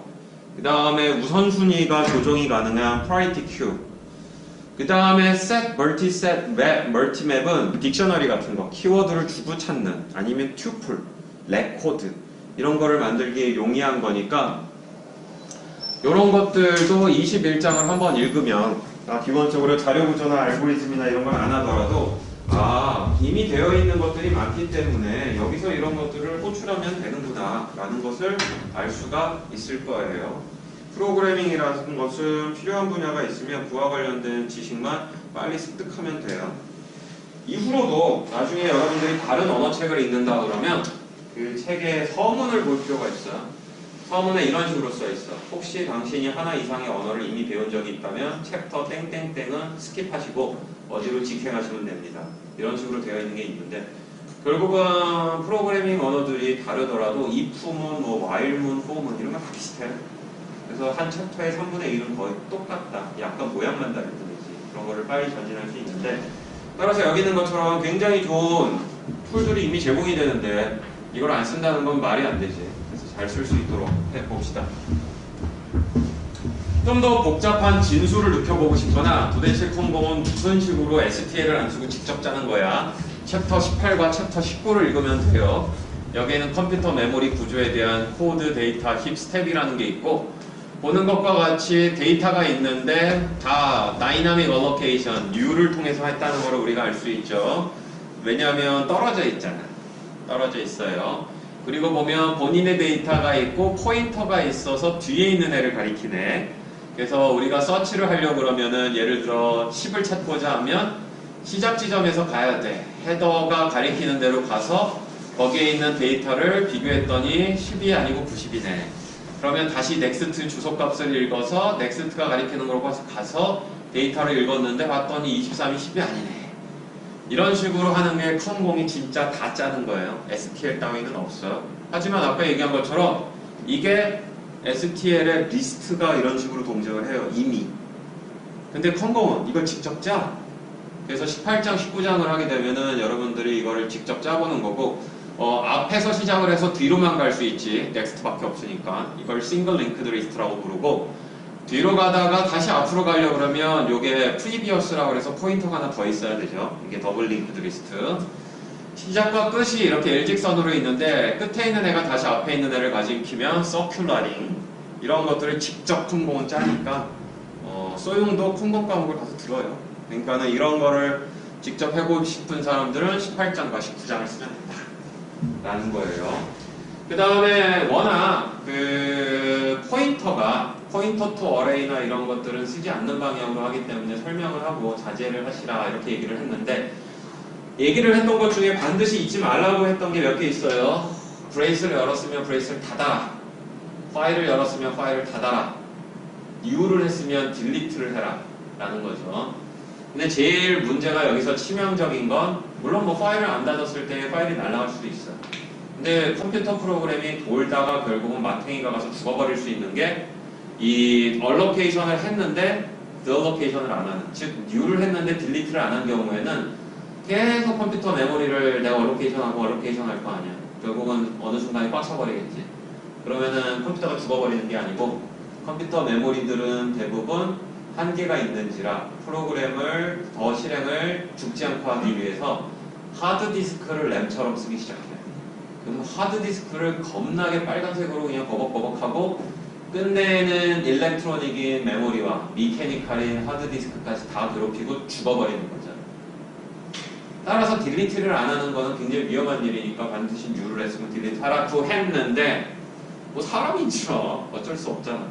그 다음에 우선순위가 조정이 가능한 priority queue. 그 다음에 set, multi-set, map, multi-map은 딕셔너리 같은 거, 키워드를 주고 찾는 아니면 tuple, 레코드 이런 거를 만들기에 용이한 거니까 이런 것들도 21장을 한번 읽으면 기본적으로 자료 구조나 알고리즘이나 이런 걸 안 하더라도 이미 되어 있는 것들이 많기 때문에 여기서 이런 것들을 호출하면 되는구나 라는 것을 알 수가 있을 거예요. 프로그래밍이라는 것은 필요한 분야가 있으면 그와 관련된 지식만 빨리 습득하면 돼요. 이후로도 나중에 여러분들이 다른 언어책을 읽는다 그러면 그 책의 서문을 볼 필요가 있어요. 서문에 이런 식으로 써 있어. 혹시 당신이 하나 이상의 언어를 이미 배운 적이 있다면 챕터 땡땡땡은 스킵하시고 어디로 직행하시면 됩니다. 이런 식으로 되어 있는 게 있는데 결국은 프로그래밍 언어들이 다르더라도 if문, 뭐 while문, for문 이런 거 다 비슷해요. 그래서 한 챕터의 3분의 1은 거의 똑같다. 약간 모양만 다를 뿐이지. 그런 거를 빨리 전진할 수 있는데 따라서 여기 있는 것처럼 굉장히 좋은 툴들이 이미 제공이 되는데 이걸 안 쓴다는 건 말이 안 되지. 그래서 잘 쓸 수 있도록 해봅시다. 좀 더 복잡한 진수를 느껴보고 싶거나 도대체 컴공은 무슨 식으로 STL을 안 쓰고 직접 짜는 거야. 챕터 18과 챕터 19를 읽으면 돼요. 여기에는 컴퓨터 메모리 구조에 대한 코드, 데이터, 힙, 스텝이라는 게 있고 보는 것과 같이 데이터가 있는데 다 다이나믹 얼로케이션, U를 통해서 했다는 걸 우리가 알 수 있죠. 왜냐하면 떨어져 있잖아. 떨어져 있어요. 그리고 보면 본인의 데이터가 있고 포인터가 있어서 뒤에 있는 애를 가리키네. 그래서 우리가 서치를 하려고 그러면은 예를 들어 10을 찾고자 하면 시작 지점에서 가야 돼. 헤더가 가리키는 대로 가서 거기에 있는 데이터를 비교했더니 10이 아니고 90이네. 그러면 다시 넥스트 주소값을 읽어서 넥스트가 가리키는 걸 가서 데이터를 읽었는데 봤더니 23이 10이 아니네. 이런 식으로 하는 게 컴공이 진짜 다 짜는 거예요. STL 따위는 없어요. 하지만 아까 얘기한 것처럼 이게 STL의 리스트가 이런 식으로 동작을 해요. 이미. 근데 컴공은 이걸 직접 짜. 그래서 18장, 19장을 하게 되면은 여러분들이 이거를 직접 짜보는 거고 앞에서 시작을 해서 뒤로만 갈 수 있지. 넥스트밖에 없으니까. 이걸 싱글 링크드 리스트라고 부르고 뒤로 가다가 다시 앞으로 가려고 그러면 이게 프리비어스라고 해서 포인터가 하나 더 있어야 되죠. 이게 더블 링크드 리스트. 시작과 끝이 이렇게 일직선으로 있는데 끝에 있는 애가 다시 앞에 있는 애를 가리키면 서큘러링 이런 것들을 직접 컴공은 짜니까 소용도 컴공 과목을 가서 들어요. 그러니까는 이런 거를 직접 해보고 싶은 사람들은 18장과 19장을 쓰면 된다 라는 거예요. 그 다음에 워낙 그 포인터 투 어레이나 이런 것들은 쓰지 않는 방향으로 하기 때문에 설명을 하고 자제를 하시라 이렇게 얘기를 했는데, 얘기를 했던 것 중에 반드시 잊지 말라고 했던 게 몇 개 있어요. 브레이스를 열었으면 브레이스를 닫아라, 파일을 열었으면 파일을 닫아라, U를 했으면 딜리트를 해라 라는 거죠. 근데 제일 문제가 여기서 치명적인 건, 물론 뭐 파일을 안 닫았을 때 파일이 날아갈 수도 있어요. 근데 컴퓨터 프로그램이 돌다가 결국은 마탱이가 가서 죽어버릴 수 있는 게, 이 얼로케이션을 했는데 디얼로케이션을 안 하는, 즉 U를 했는데 딜리트를 안 한 경우에는 계속 컴퓨터 메모리를 내가 얼로케이션하고 얼로케이션 할 거 아니야. 결국은 어느 순간에 꽉 차버리겠지. 그러면은 컴퓨터가 죽어버리는 게 아니고, 컴퓨터 메모리들은 대부분 한계가 있는지라 프로그램을 더 실행을 죽지 않고 하기 위해서 하드디스크를 램처럼 쓰기 시작해요. 그럼 하드디스크를 겁나게 빨간색으로 그냥 버벅버벅하고 끝내는 일렉트로닉인 메모리와 미케니컬인 하드디스크까지 다 괴롭히고 죽어버리는 거죠. 따라서 딜리트를 안 하는 거는 굉장히 위험한 일이니까 반드시 U를 했으면 딜리트 하라고 했는데, 뭐 사람이죠. 어쩔 수 없잖아.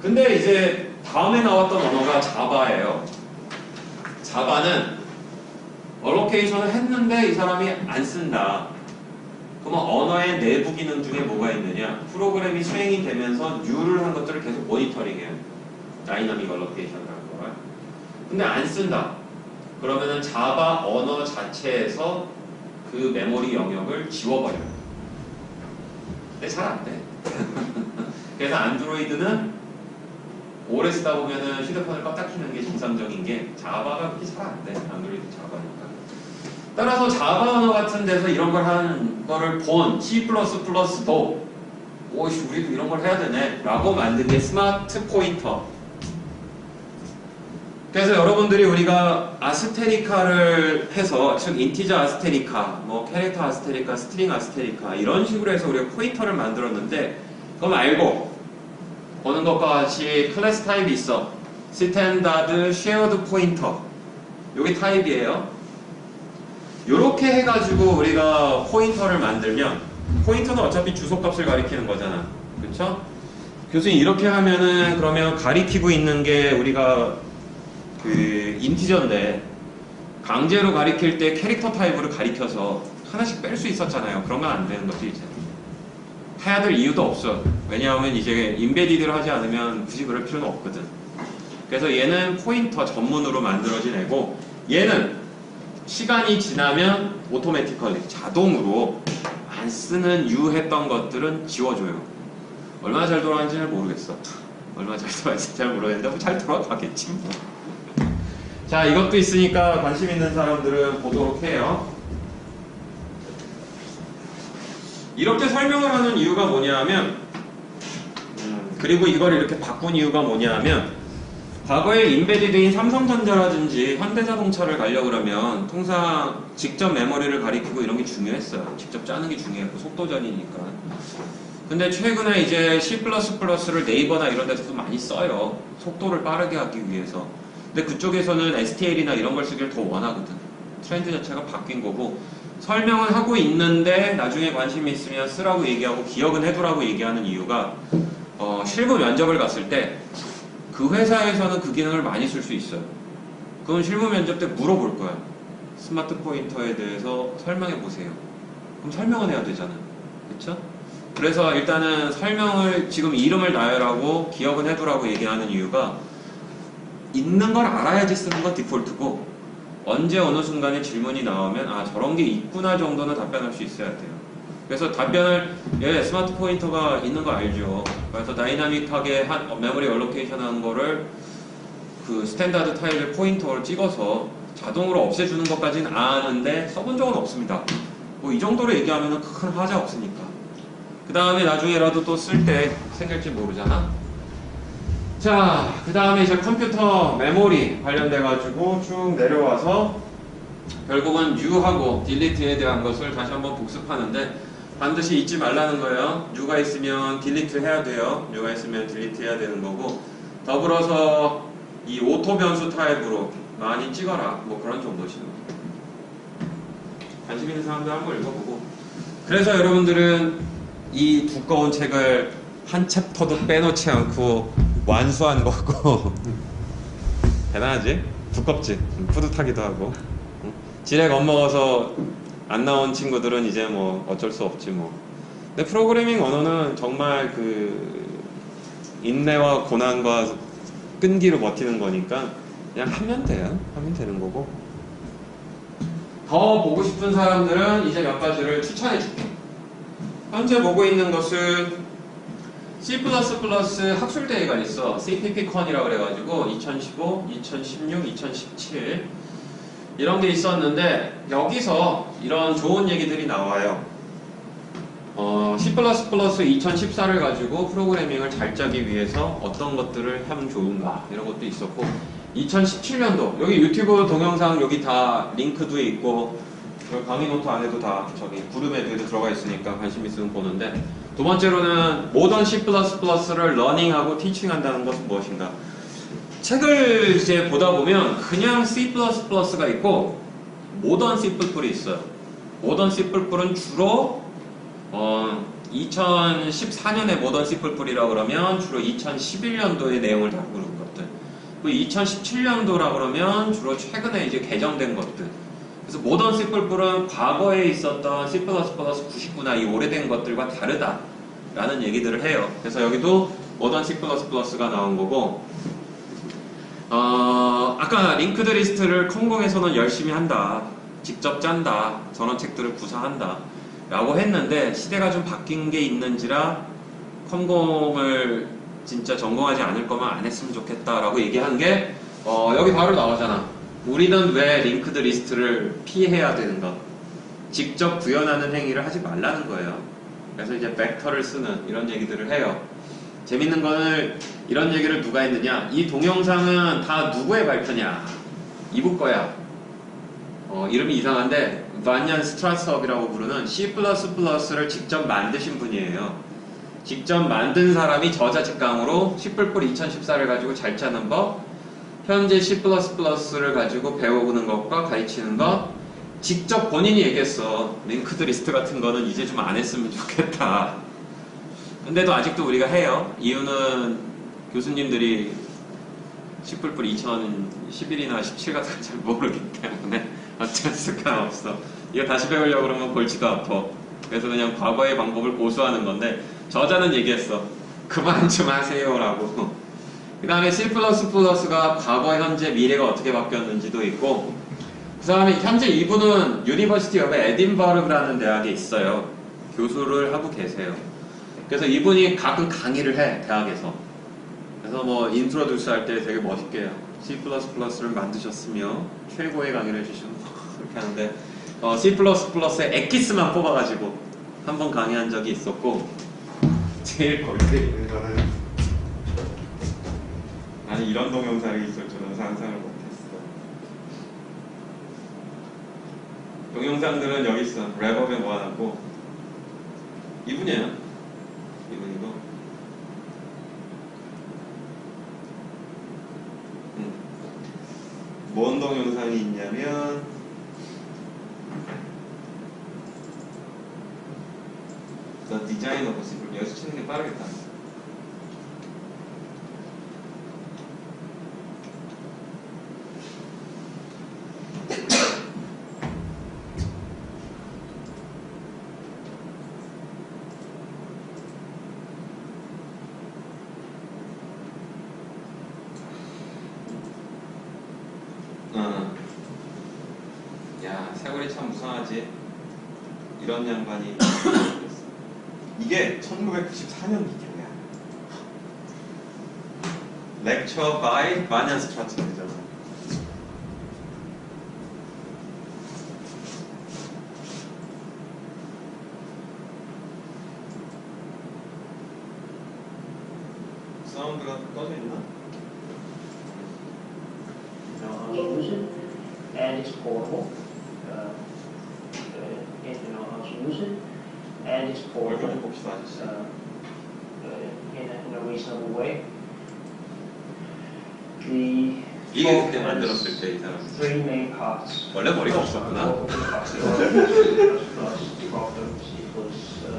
근데 이제 다음에 나왔던 언어가 자바예요. 자바는 얼로케이션을 했는데 이 사람이 안 쓴다. 그러면 언어의 내부 기능 중에 뭐가 있느냐? 프로그램이 수행이 되면서 U를 한 것들을 계속 모니터링해요. 다이나믹 얼로케이션이라는 걸. 근데 안 쓴다. 그러면은 자바 언어 자체에서 그 메모리 영역을 지워버려요. 근데 잘 안 돼. 그래서 안드로이드는 오래 쓰다 보면은 휴대폰을 껐다 키는 게 정상적인 게, 자바가 그렇게 잘 안 돼. 안드로이드 자바니까. 따라서 자바 언어 같은 데서 이런 걸 하는 거를 본 C++도 오이씨 우리도 이런 걸 해야 되네 라고 만든 게 스마트 포인터. 그래서 여러분들이 우리가 아스테리카를 해서, 즉 인티저 아스테리카, 뭐 캐릭터 아스테리카, 스트링 아스테리카 이런 식으로 해서 우리가 포인터를 만들었는데, 그거 말고 보는 것과 같이 클래스 타입이 있어. 스탠다드 쉐어드 포인터. 여기 타입이에요. 요렇게 해가지고 우리가 포인터를 만들면, 포인터는 어차피 주소값을 가리키는 거잖아. 그쵸? 교수님 이렇게 하면은 그러면 가리키고 있는 게 우리가 그 인티저인데, 강제로 가리킬 때 캐릭터 타입으로 가리켜서 하나씩 뺄 수 있었잖아요. 그러면 안 되는 거지 이제. 해야 될 이유도 없어. 왜냐하면 이제 인베디드를 하지 않으면 굳이 그럴 필요는 없거든. 그래서 얘는 포인터 전문으로 만들어진 애고, 얘는 시간이 지나면 오토매티컬리 자동으로 안 쓰는 U 했던 것들은 지워줘요. 얼마나 잘 돌아가는지는 모르겠어. 얼마나 잘 돌아가는지 잘 모르겠는데 뭐 잘 돌아가겠지 뭐. 자, 이것도 있으니까 관심 있는 사람들은 보도록 해요. 이렇게 설명을 하는 이유가 뭐냐면, 그리고 이걸 이렇게 바꾼 이유가 뭐냐면, 과거에 인베디드인 삼성전자라든지 현대자동차를 가려고 그러면 통상 직접 메모리를 가리키고 이런 게 중요했어요. 직접 짜는 게 중요했고 속도전이니까. 근데 최근에 이제 C++를 네이버나 이런 데서도 많이 써요. 속도를 빠르게 하기 위해서. 근데 그쪽에서는 STL이나 이런 걸 쓰기를 더 원하거든. 트렌드 자체가 바뀐 거고, 설명은 하고 있는데 나중에 관심이 있으면 쓰라고 얘기하고 기억은 해두라고 얘기하는 이유가, 실무 면접을 갔을 때 그 회사에서는 그 기능을 많이 쓸 수 있어요. 그건 실무 면접 때 물어볼 거야. 스마트 포인터에 대해서 설명해 보세요. 그럼 설명은 해야 되잖아. 그쵸? 그래서 일단은 설명을, 지금 이름을 나열하고 기억은 해두라고 얘기하는 이유가, 있는 걸 알아야지 쓰는 건 디폴트고, 언제 어느 순간에 질문이 나오면 아 저런 게 있구나 정도는 답변할 수 있어야 돼요. 그래서 답변을, 스마트 포인터가 있는 거 알죠. 그래서 다이나믹하게 메모리 얼로케이션 하는 거를 그 스탠다드 타입의 포인터를 찍어서 자동으로 없애주는 것까지는 아는데 써본 적은 없습니다. 뭐 이 정도로 얘기하면 큰 하자 없으니까. 그 다음에 나중에라도 또 쓸 때 생길지 모르잖아. 자, 그 다음에 이제 컴퓨터 메모리 관련돼가지고 쭉 내려와서 결국은 U하고 딜리트에 대한 것을 다시 한번 복습하는데, 반드시 잊지 말라는 거예요. U가 있으면 딜리트 해야 돼요. U가 있으면 딜리트 해야 되는 거고, 더불어서 이 오토 변수 타입으로 많이 찍어라. 뭐 그런 정도시죠. 관심 있는 사람들 한번 읽어보고. 그래서 여러분들은 이 두꺼운 책을 한 챕터도 빼놓지 않고 완수한 거고 대단하지? 두껍지? 뿌듯하기도 하고. 지레 겁먹어서 안 나온 친구들은 이제 뭐 어쩔 수 없지 뭐. 근데 프로그래밍 언어는 정말 그 인내와 고난과 끈기로 버티는 거니까 그냥 하면 돼요. 하면 되는 거고. 더 보고 싶은 사람들은 이제 몇 가지를 추천해 줄게. 현재 보고 있는 것은 C++ 학술대회가 있어. CPPcon이라고 그래가지고 2015, 2016, 2017 이런 게 있었는데 여기서 이런 좋은 얘기들이 나와요. C++ 2014를 가지고 프로그래밍을 잘 짜기 위해서 어떤 것들을 하면 좋은가 이런 것도 있었고 2017년도 여기 유튜브 동영상 여기 다 링크도 있고 강의 노트 안에도 다 저기 구름에도 들어가 있으니까 관심 있으면 보는데 두 번째로는 모던 C++를 러닝하고 티칭한다는 것은 무엇인가. 책을 이제 보다 보면 그냥 C++가 있고 모던 C++이 있어요. 모던 C++은 주로 2014년에 모던 C++이라고 그러면 주로 2011년도의 내용을 다루는 것들. 그 2017년도라 그러면 주로 최근에 이제 개정된 것들. 그래서 모던 C++은 과거에 있었던 C++ 99나 이 오래된 것들과 다르다라는 얘기들을 해요. 그래서 여기도 모던 C++가 나온 거고 아까 링크드 리스트를 컴공에서는 열심히 한다. 직접 짠다. 전원책들을 구사한다. 라고 했는데 시대가 좀 바뀐 게 있는지라 컴공을 진짜 전공하지 않을 거면 안 했으면 좋겠다 라고 얘기한 게 여기 바로 나오잖아. 우리는 왜 링크드 리스트를 피해야 되는가. 직접 구현하는 행위를 하지 말라는 거예요. 그래서 이제 벡터를 쓰는 이런 얘기들을 해요. 재밌는 거는 이런 얘기를 누가 했느냐. 이 동영상은 다 누구의 발표냐. 이북 거야. 이름이 이상한데 바니안 스트라스업이라고 부르는 C++를 직접 만드신 분이에요. 직접 만든 사람이 저자 직강으로 C++ 2014를 가지고 잘 짜는 법, 현재 C++를 가지고 배우는 것과 가르치는 것, 직접 본인이 얘기했어. 링크드 리스트 같은 거는 이제 좀 안 했으면 좋겠다. 근데도 아직도 우리가 해요. 이유는 교수님들이 C++ 2011이나 17 같은 걸 잘 모르기 때문에 어쩔 수가 없어. 이거 다시 배우려고 그러면 골치도 아파. 그래서 그냥 과거의 방법을 고수하는 건데 저자는 얘기했어. 그만 좀 하세요라고. 그 다음에 C++가 과거, 현재, 미래가 어떻게 바뀌었는지도 있고 그 다음에 현재 이분은 유니버시티 오브 에딘버그라는 대학에 있어요. 교수를 하고 계세요. 그래서 이분이 가끔 강의를 해, 대학에서. 그래서 뭐 인트로듀스 할 때 되게 멋있게 C++를 만드셨으며 최고의 강의를 해주시고 그렇게 하는데 C++의 엑기스만 뽑아가지고 한번 강의한 적이 있었고 제일 골 때리는 거는 나는 이런 동영상이 있을 줄은 상상을 못했어. 동영상들은 여기 있어. 랩업에 모아놨고 이분이에요. 이분이고 뭔 동영상이 있냐면 The Design of C++. 여기서 치는 게 빠르겠다. 야, 세월이 참 무상하지. 이런 양반이 이게 1994년 기계야. lecture by 바니안 스트라스업이잖아. 사운드가 꺼져 있나? Use it, and it's portable. You know how to use it, and it's 얼굴 좀 portable 봅시다, 아저씨. in a reasonable way. The 이게 그때 만들었을 때 이 사람 three main parts. 원래 머리가 없었구나.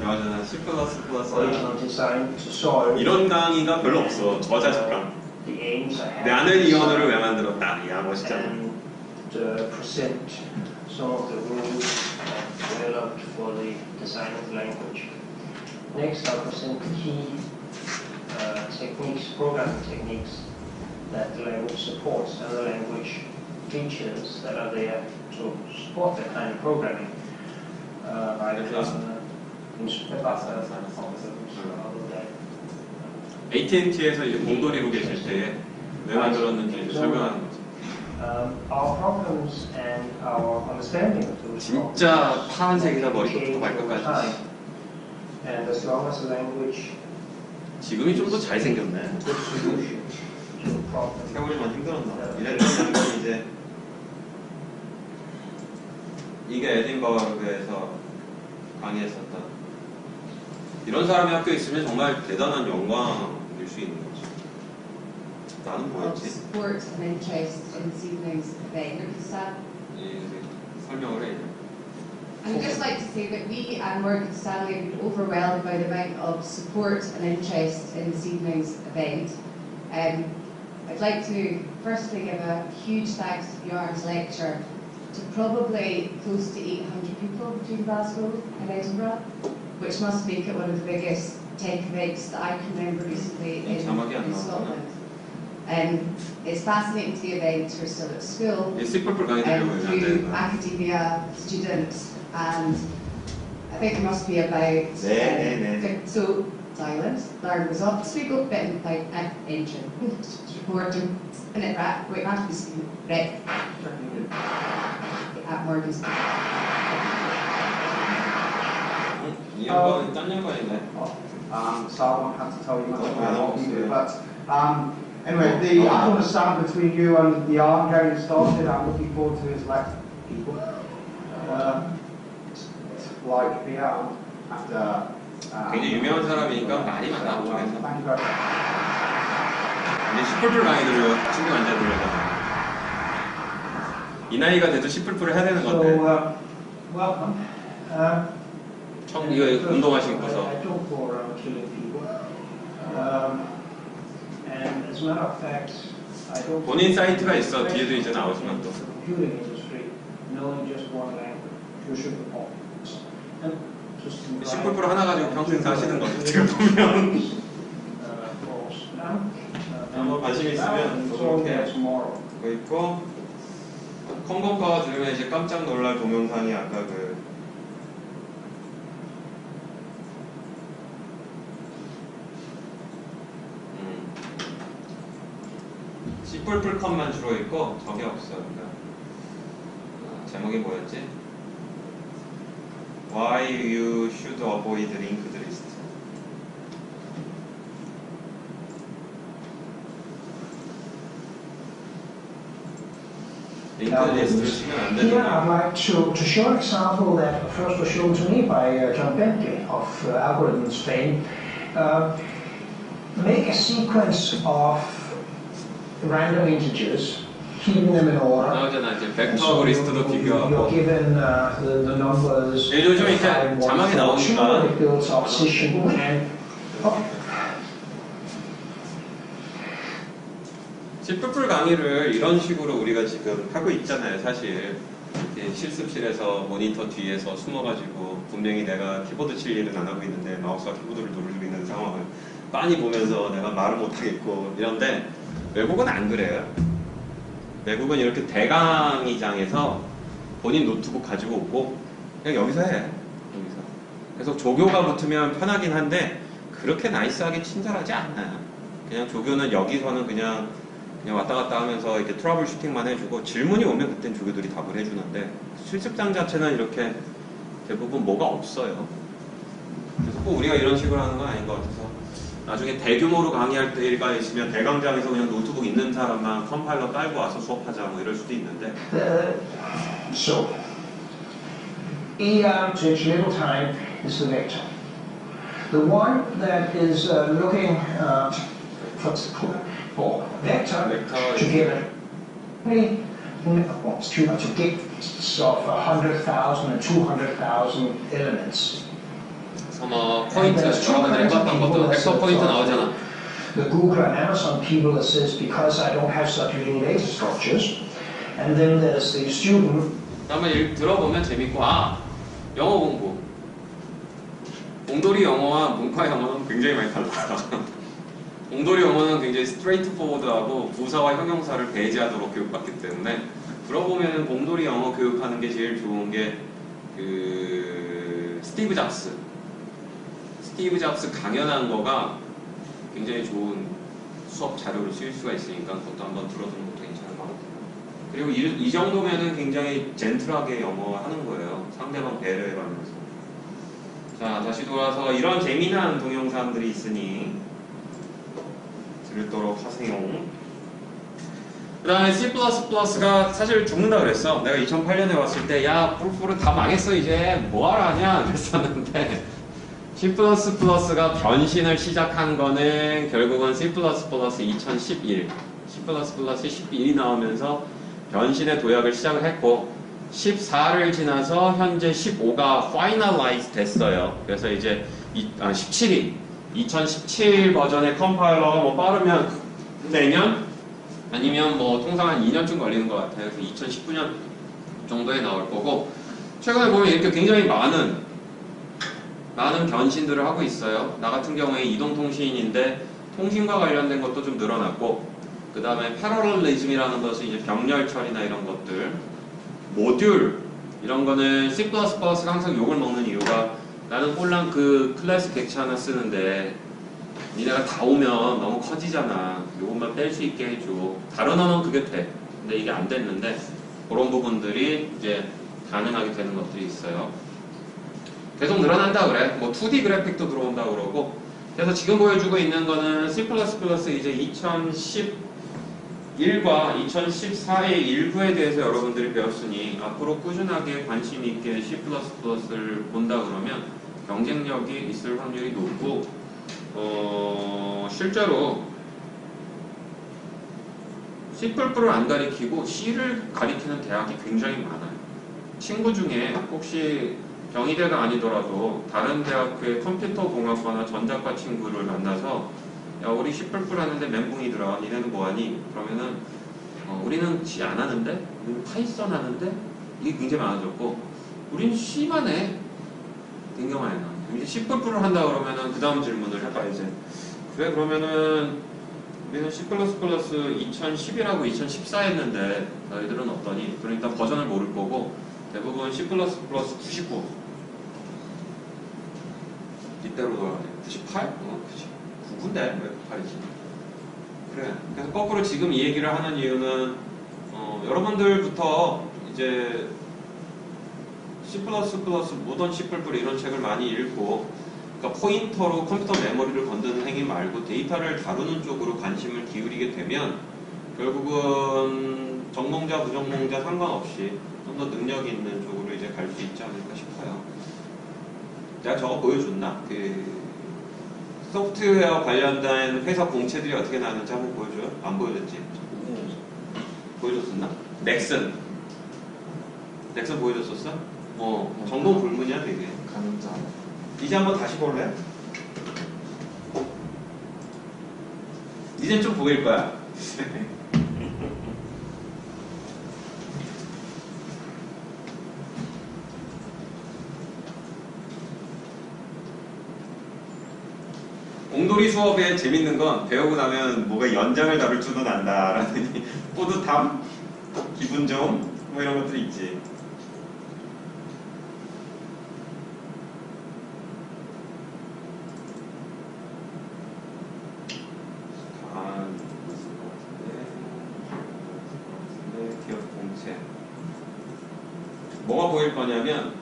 맞아, C++ Original design to solve 이런 강의가 별로 없어. 저자적강. the aims I have 나는 이 언어를 왜 만들었다. 야 멋있잖아. and present some of the rules developed for the design of the language. Next, I'll present key techniques, programming techniques that the language supports and the language features that are there to support that kind of programming. AT&T에서 이제 공돌이로 계실 때 왜 만들었는지 이제 설명하는 거지. Our problems and our understanding of those 진짜 파란색이다 머리부터 발끝까지. And as long as the language 지금이 좀 더 잘생겼네. good solution to the problem. 세월이만 힘들었나? 이랬던 건 이제 이게 에딘버그에서 강의했었다. 이런 사람이 학교에 있으면 정말 대단한 영광일 수 있는 거지. 나는 of 뭐였지? support and interest in this evening's event. 설명을 해. I would just like to say that we at Morgan Stanley have been overwhelmed by the amount of support and interest in this evening's event. I'd like to firstly give a huge thanks to Bjorn's lecture to probably close to 800 people between Glasgow and Edinburgh, which must make it one of the biggest tech events that I can remember recently in Scotland. It's fascinating to the events who are still at school, C++ 강의 들으려고 하면 안 through 되는 거야. academia, students, and I think there must be about so silence, learn results, we go bit and like engine, report to spin it right, wait, I have to be speaking right at Morgan Stanley. 이 양반은 딴 양반이네. So I won't have to tell you much Oh, about what yeah. you do. But anyway, I want to stand between you and the arm getting started. I'm looking forward to his lecture, people. It's like the arm after. 굉장히 유명한 사람이니까 많이 만나 쪽에서. Thank you very much. 이제 C++ 강의 들으려 친구 앉아 들으려고. 이 나이가 돼도 C++를 해야 되는 건데. So, welcome. 이거 운동화 신고서. I don't go around killing people. And as a matter of fact, I don't. 본인 사이트가 있어. 뒤에도 이제 나오지만 또. Computing industry, knowing just one language, you should be all. And just to C++ 하나 가지고 평생 사시는 거죠. 어떻게 보면. 뭐 관심 있으면 이렇게 그거 있고 컴컴파워 들으면 이제 깜짝 놀랄 동영상이 아까 그 C++ 컷만 주로 있고 저게 없어. 그러니까 제목이 뭐였지? Why you should avoid linked list. 링크드 리스트를 치면 안 되는 Here I'd 거야. like to show an example that first was shown to me by John Bentley of Algorithms fame. Make a sequence of random integers, keeping them in order. 나오잖아 이제 And 벡터 so 리스트도 you're 비교하고. given the numbers. 예, 요즘 이렇게 자막이 나오니까. It builds opposition and. C++ 강의를 이런 식으로 우리가 지금 하고 있잖아요. 사실 이렇게 실습실에서 모니터 뒤에서 숨어가지고 분명히 내가 키보드 칠 일은 안 하고 있는데 마우스와 키보드를 누르고 있는 상황을 빤히 보면서 내가 말을 못하겠고 이런데 외국은 안 그래요. 외국은 이렇게 대강의장에서 본인 노트북 가지고 오고 그냥 여기서 해. 여기서. 그래서 조교가 붙으면 편하긴 한데 그렇게 나이스하게 친절하지 않아요. 그냥 조교는 여기서는 그냥 왔다 갔다 하면서 이렇게 트러블 슈팅만 해주고 질문이 오면 그땐 조교들이 답을 해주는데 실습장 자체는 이렇게 대부분 뭐가 없어요. 그래서 꼭 우리가 이런 식으로 하는 건 아닌 것 같아서 나중에 대규모로 강의할 때가 있으면 대강장에서 그냥 노트북 있는 사람만 컴파일러 깔고 와서 수업하자 뭐 이럴 수도 있는데 So, E takes little time is the vector. The one that is looking for vector to give Many students to get of 100,000 and 200,000 elements. 뭐 포인트 여러분들이 해봤던 것도 벡터 포인트 나오잖아. The Google and Amazon people that says because I don't have such living data structures, and then there's the student. 한번 들어보면 재밌고 영어 공부. 옹돌이 영어와 문과 영어는 굉장히 많이 달라. 옹돌이 영어는 굉장히 스트레이트 포워드하고 부사와 형용사를 배제하도록 교육받기 때문에 들어보면 옹돌이 영어 교육하는 게 제일 좋은 게 스티브 잡스 강연한 거가 굉장히 좋은 수업 자료로 쓰일 수가 있으니까 그것도 한번 들어두는 것도 괜찮을 것 같아요. 그리고 이 정도면은 굉장히 젠틀하게 영어 하는 거예요. 상대방 배려해가면서. 자, 다시 돌아서 이런 재미난 동영상들이 있으니 들도록 하세요. 그 다음에 C++가 사실 죽는다 그랬어. 내가 2008년에 왔을 때 야, 뿔뿔은 다 망했어 이제 뭐하러 하냐 그랬었는데 C++가 변신을 시작한 거는 결국은 C++ 2011 C++ 11이 나오면서 변신의 도약을 시작을 했고 14를 지나서 현재 15가 파이널라이즈 됐어요. 그래서 이제 17이 2017 버전의 컴파일러가 뭐 빠르면 내년 아니면 뭐 통상 한 2년쯤 걸리는 것 같아요. 그래서 2019년 정도에 나올 거고 최근에 보면 이렇게 굉장히 많은 변신들을 하고 있어요. 나 같은 경우에 이동통신인데 통신과 관련된 것도 좀 늘어났고 그 다음에 패러럴리즘이라는 것은 이제 병렬 처리나 이런 것들 모듈 이런 거는 C++가 항상 욕을 먹는 이유가 나는 홀랑 그 클래스 객체 하나 쓰는데 니네가 다 오면 너무 커지잖아. 요것만 뺄 수 있게 해줘. 다른 언어는 그게 돼. 근데 이게 안 됐는데 그런 부분들이 이제 가능하게 되는 것들이 있어요. 계속 늘어난다 그래. 뭐 2D 그래픽도 들어온다 그러고. 그래서 지금 보여주고 있는 거는 C++ 이제 2011과 2014의 일부에 대해서 여러분들이 배웠으니 앞으로 꾸준하게 관심 있게 C++를 본다 그러면 경쟁력이 있을 확률이 높고 실제로 C++를 안 가리키고 C를 가리키는 대학이 굉장히 많아요. 친구 중에 혹시 경희대가 아니더라도 다른 대학교의 컴퓨터공학과나 전자과 친구를 만나서 야 우리 C++ 하는데 멘붕이더라. 니네는 뭐하니? 그러면은 우리는 C 안 하는데? 우리는 파이썬 하는데? 이게 굉장히 많아졌고 우리는 C만 해. 굉장히 많이 나. 이제 C++를 한다 그러면은 그 다음 질문을 해봐 이제. 그래 그러면은 우리는 C++ 2010이라고 2014 했는데 너희들은 어떠니? 그러니까 버전을 모를 거고 대부분 C++ 99 이때로 돌아가네. 98? 그치. 9인데 왜 98이지? 그래. 그래서 거꾸로 지금 이 얘기를 하는 이유는 여러분들부터 이제 C++, 모던 C++ 이런 책을 많이 읽고 그러니까 포인터로 컴퓨터 메모리를 건드는 행위 말고 데이터를 다루는 쪽으로 관심을 기울이게 되면 결국은 전공자, 부전공자 상관없이 좀 더 능력이 있는 쪽으로 이제 갈 수 있지 않을까 싶어요. 내가 저거 보여줬나? 그 소프트웨어 관련된 회사 공채들이 어떻게 나왔는지 한번 보여줘요? 안 보여줬지? 보여줬었나? 넥슨 보여줬었어? 전공 불문이야 되게. 가능자. 이제 한번 다시 볼래? 이젠 좀 보일 거야. 옹돌이 수업에 재밌는 건 배우고 나면 뭐가 연장을 잡을 줄은 안다라는 뿌듯함, 기분 좋음 뭐 이런 것들이 있지. 기업 공채 뭐가 보일 거냐면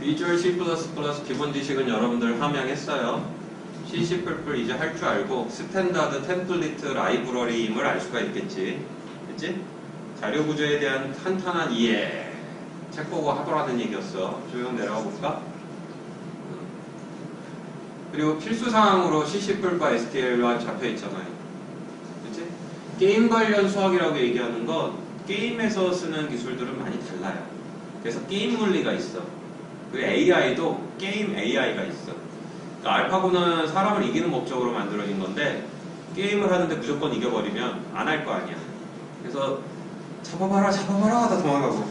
비주얼 C++ 기본 지식은 여러분들 함양했어요. C++ 이제 할 줄 알고 스탠다드 템플릿 라이브러리임을 알 수가 있겠지. 그치? 자료 구조에 대한 탄탄한 이해. 책 보고 하더라는 얘기였어. 조용 내려가 볼까? 그리고 필수사항으로 C++과 STL과 잡혀 있잖아요. 그치? 게임 관련 수학이라고 얘기하는 건 게임에서 쓰는 기술들은 많이 달라요. 그래서 게임 물리가 있어. 그리고 AI도 게임 AI가 있어. 그러니까 알파고는 사람을 이기는 목적으로 만들어진 건데 게임을 하는데 무조건 이겨버리면 안 할 거 아니야. 그래서 잡아봐라 하다 도망가고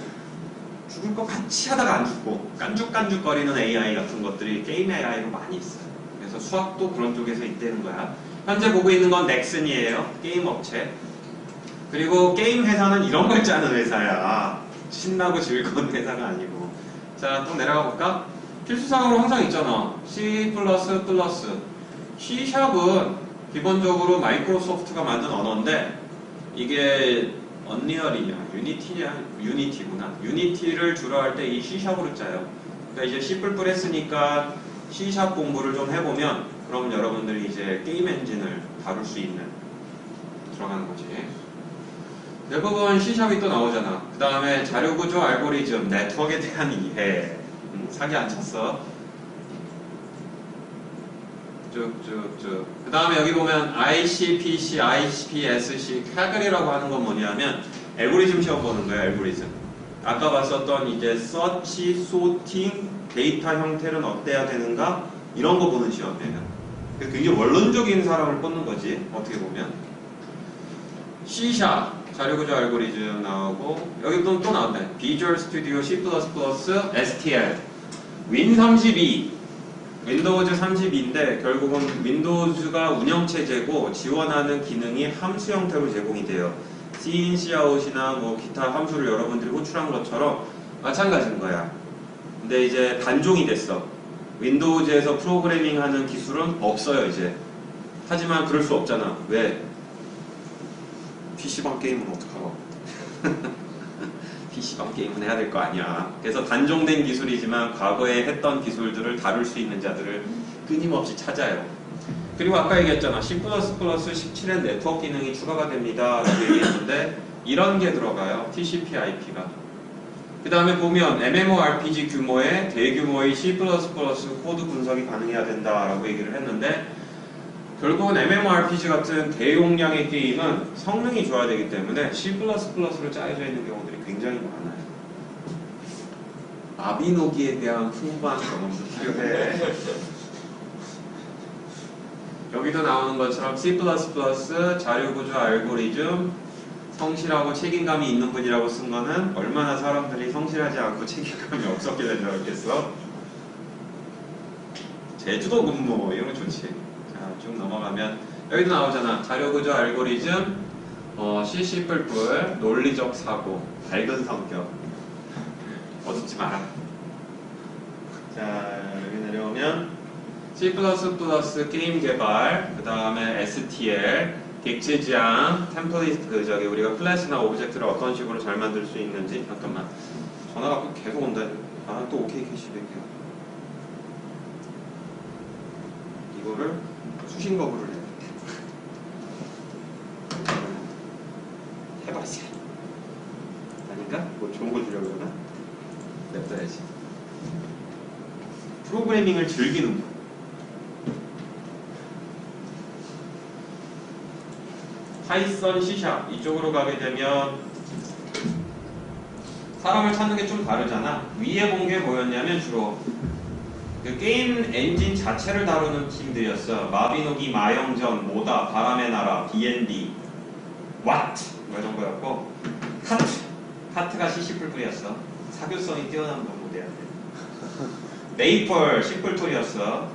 죽을 것 같이 하다가 안 죽고 깐죽깐죽거리는 AI 같은 것들이 게임 AI로 많이 있어요. 그래서 수학도 그런 쪽에서 있다는 거야. 현재 보고 있는 건 넥슨이에요. 게임 업체. 그리고 게임 회사는 이런 걸 짜는 회사야. 신나고 즐거운 회사가 아니고. 자, 또 내려가 볼까? 필수사항으로 항상 있잖아. C++. C샵은 기본적으로 마이크로소프트가 만든 언어인데 이게 언리얼이냐, 유니티구나. 유니티를 주로 할 때 이 C샵으로 짜요. 그러니까 이제 C++ 했으니까 C샵 공부를 좀 해보면 그럼 여러분들이 이제 게임 엔진을 다룰 수 있는 들어가는 거지. 대부분 C샵이 또 나오잖아. 그 다음에 자료구조, 알고리즘, 네트워크에 대한 이해. 사기 안 쳤어. 쭉쭉쭉. 그 다음에 여기 보면 ICPC, IPSC, 카글이라고 하는 건 뭐냐면 알고리즘 시험 보는 거예요. 알고리즘. 아까 봤었던 이제 서치, 소팅, 데이터 형태는 어때야 되는가 이런 거 보는 시험이에요. 그래서 굉장히 원론적인 사람을 뽑는 거지. 어떻게 보면 C샵 자료구조 알고리즘 나오고 여기 또 나왔다. 비주얼 스튜디오 C++ STL Win32 윈도우즈 32인데 결국은 윈도우즈가 운영체제고 지원하는 기능이 함수 형태로 제공이 돼요. cin, cout이나 뭐 기타 함수를 여러분들이 호출한 것처럼 마찬가지인 거야. 근데 이제 단종이 됐어. 윈도우즈에서 프로그래밍 하는 기술은 없어요 이제. 하지만 그럴 수 없잖아. 왜? PC방 게임은 어떡하라고. PC방 게임은 해야 될 거 아니야. 그래서 단종된 기술이지만 과거에 했던 기술들을 다룰 수 있는 자들을 끊임없이 찾아요. 그리고 아까 얘기했잖아. C++ 17엔 네트워크 기능이 추가가 됩니다 라고 얘기했는데 이런 게 들어가요. TCP/IP가. 그 다음에 보면 MMORPG 규모의 대규모의 C++ 코드 분석이 가능해야 된다라고 얘기를 했는데 결국은 MMORPG 같은 대용량의 게임은 성능이 좋아야 되기 때문에 C++로 짜여져 있는 경우들이 굉장히 많아요. 마비노기에 대한 풍부한 경험도 필요해. 여기도 나오는 것처럼 C++ 자료구조 알고리즘 성실하고 책임감이 있는 분이라고 쓴 거는 얼마나 사람들이 성실하지 않고 책임감이 없었길래 저렇겠어. 제주도 근무 이런 거 좋지. 자, 쭉 넘어가면 여기도 나오잖아. 자료구조 알고리즘 C++, 논리적 사고, 밝은 성격. 어둡지 마라. 자, 여기 내려오면 C++ 게임 개발, 그 다음에 STL, 객체 지향, 템플릿, 우리가 클래스나 오브젝트를 어떤 식으로 잘 만들 수 있는지. 잠깐만. 전화가 계속 온다. 아, 또 OK 캐시백이야. 이거를 수신거부를 해. 해봐야지. 아닌가? 뭐 좋은 거 주려고 그러나? 냅둬야지. 프로그래밍을 즐기는 분. 파이썬, C샵 이쪽으로 가게 되면 사람을 찾는 게 좀 다르잖아. 위에 본 게 뭐였냐면 주로 그 게임 엔진 자체를 다루는 팀들이었어. 마비노기, 마영전, 모다, 바람의 나라, D&D, 왓 뭐 이런 거였고 카트가 C++였어. 사교성이 뛰어난 건 못해야 돼. 메이플 C++였어.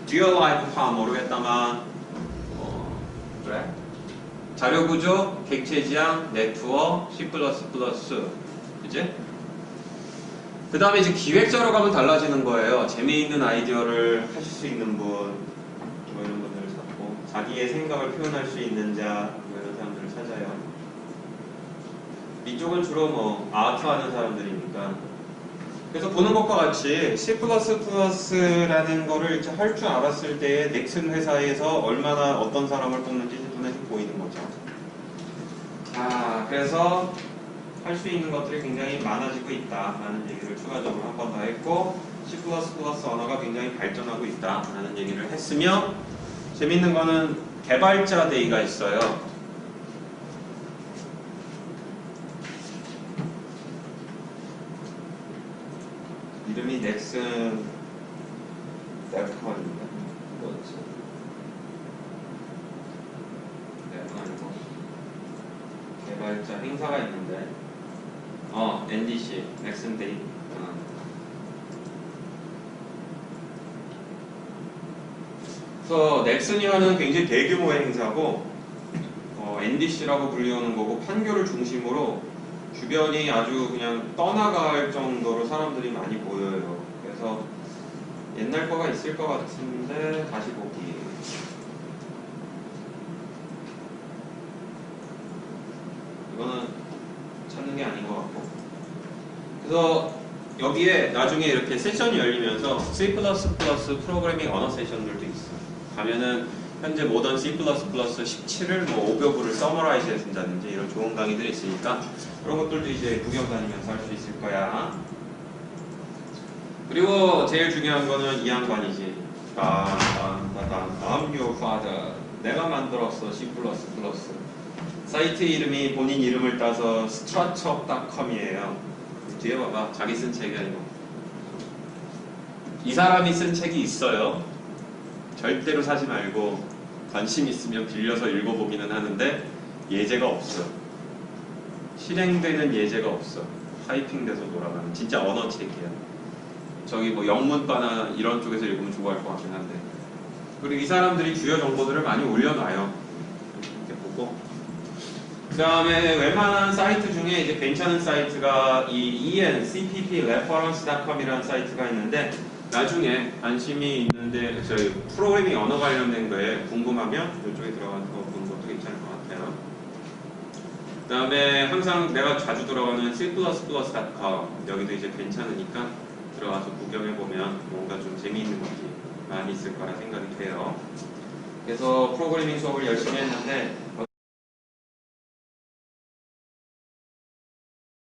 듀얼 라이브파 모르겠다만 그래? 자료구조, 객체지향, 네트워크, C++, 그치? 그 다음에 이제 기획자로 가면 달라지는 거예요. 재미있는 아이디어를 하실 수 있는 분, 뭐 이런 분들을 찾고, 자기의 생각을 표현할 수 있는 자, 뭐 이런 사람들을 찾아요. 이쪽은 주로 뭐 아트 하는 사람들이니까 그래서 보는 것과 같이 C++라는 거를 할 줄 알았을 때 넥슨 회사에서 얼마나 어떤 사람을 뽑는지 눈에 보이는 거죠. 그래서 할 수 있는 것들이 굉장히 많아지고 있다라는 얘기를 추가적으로 한 번 더 했고, C++ 언어가 굉장히 발전하고 있다라는 얘기를 했으며, 재밌는 거는 개발자 데이가 있어요. 이름이 넥슨 랩컨인가? 뭐였지? 랩컨 아니고 개발자 행사가 있는데 NDC, 넥슨 데이. 그래서 넥슨이라는 굉장히 대규모의 행사고 NDC라고 불리우는 거고, 판교를 중심으로 주변이 아주 그냥 떠나갈 정도로 사람들이 많이 보여요. 그래서 옛날 거가 있을 것 같은데 다시 보기. 이거는 찾는 게 아닌 것 같고. 그래서 여기에 나중에 이렇게 세션이 열리면서 C++ 프로그래밍 언어 세션들도 있어요. 가면은 현재 모던 C++ 17을 뭐 5벽으로 서머라이즈 해준다든지 이런 좋은 강의들이 있으니까 그런 것들도 이제 구경 다니면서 할 수 있을 거야. 그리고 제일 중요한 거는 이 양반이지. I'm your father. 내가 만들었어, C++. 사이트 이름이 본인 이름을 따서 structure.com이에요. 뒤에 봐봐. 자기 쓴 책이 아니고. 이 사람이 쓴 책이 있어요. 절대로 사지 말고 관심 있으면 빌려서 읽어보기는 하는데 예제가 없어. 실행되는 예제가 없어. 타이핑돼서 돌아가는 진짜 언어 책이야. 저기 뭐 영문과나 이런 쪽에서 읽으면 좋아할 것 같긴 한데. 그리고 이 사람들이 주요 정보들을 많이 올려놔요. 이렇게 보고. 그 다음에 웬만한 사이트 중에 이제 괜찮은 사이트가 이 cppreference.com이라는 사이트가 있는데, 나중에 관심이 있는데 저희 프로그래밍 언어 관련된 거에 궁금하면 이쪽에 들어가서 보는 것도 괜찮을 것 같아요. 그 다음에 항상 내가 자주 들어가는 C++.com, 여기도 이제 괜찮으니까 들어가서 구경해보면 뭔가 좀 재미있는 것들이 많이 있을 거라 생각이 돼요. 그래서 프로그래밍 수업을 열심히 했는데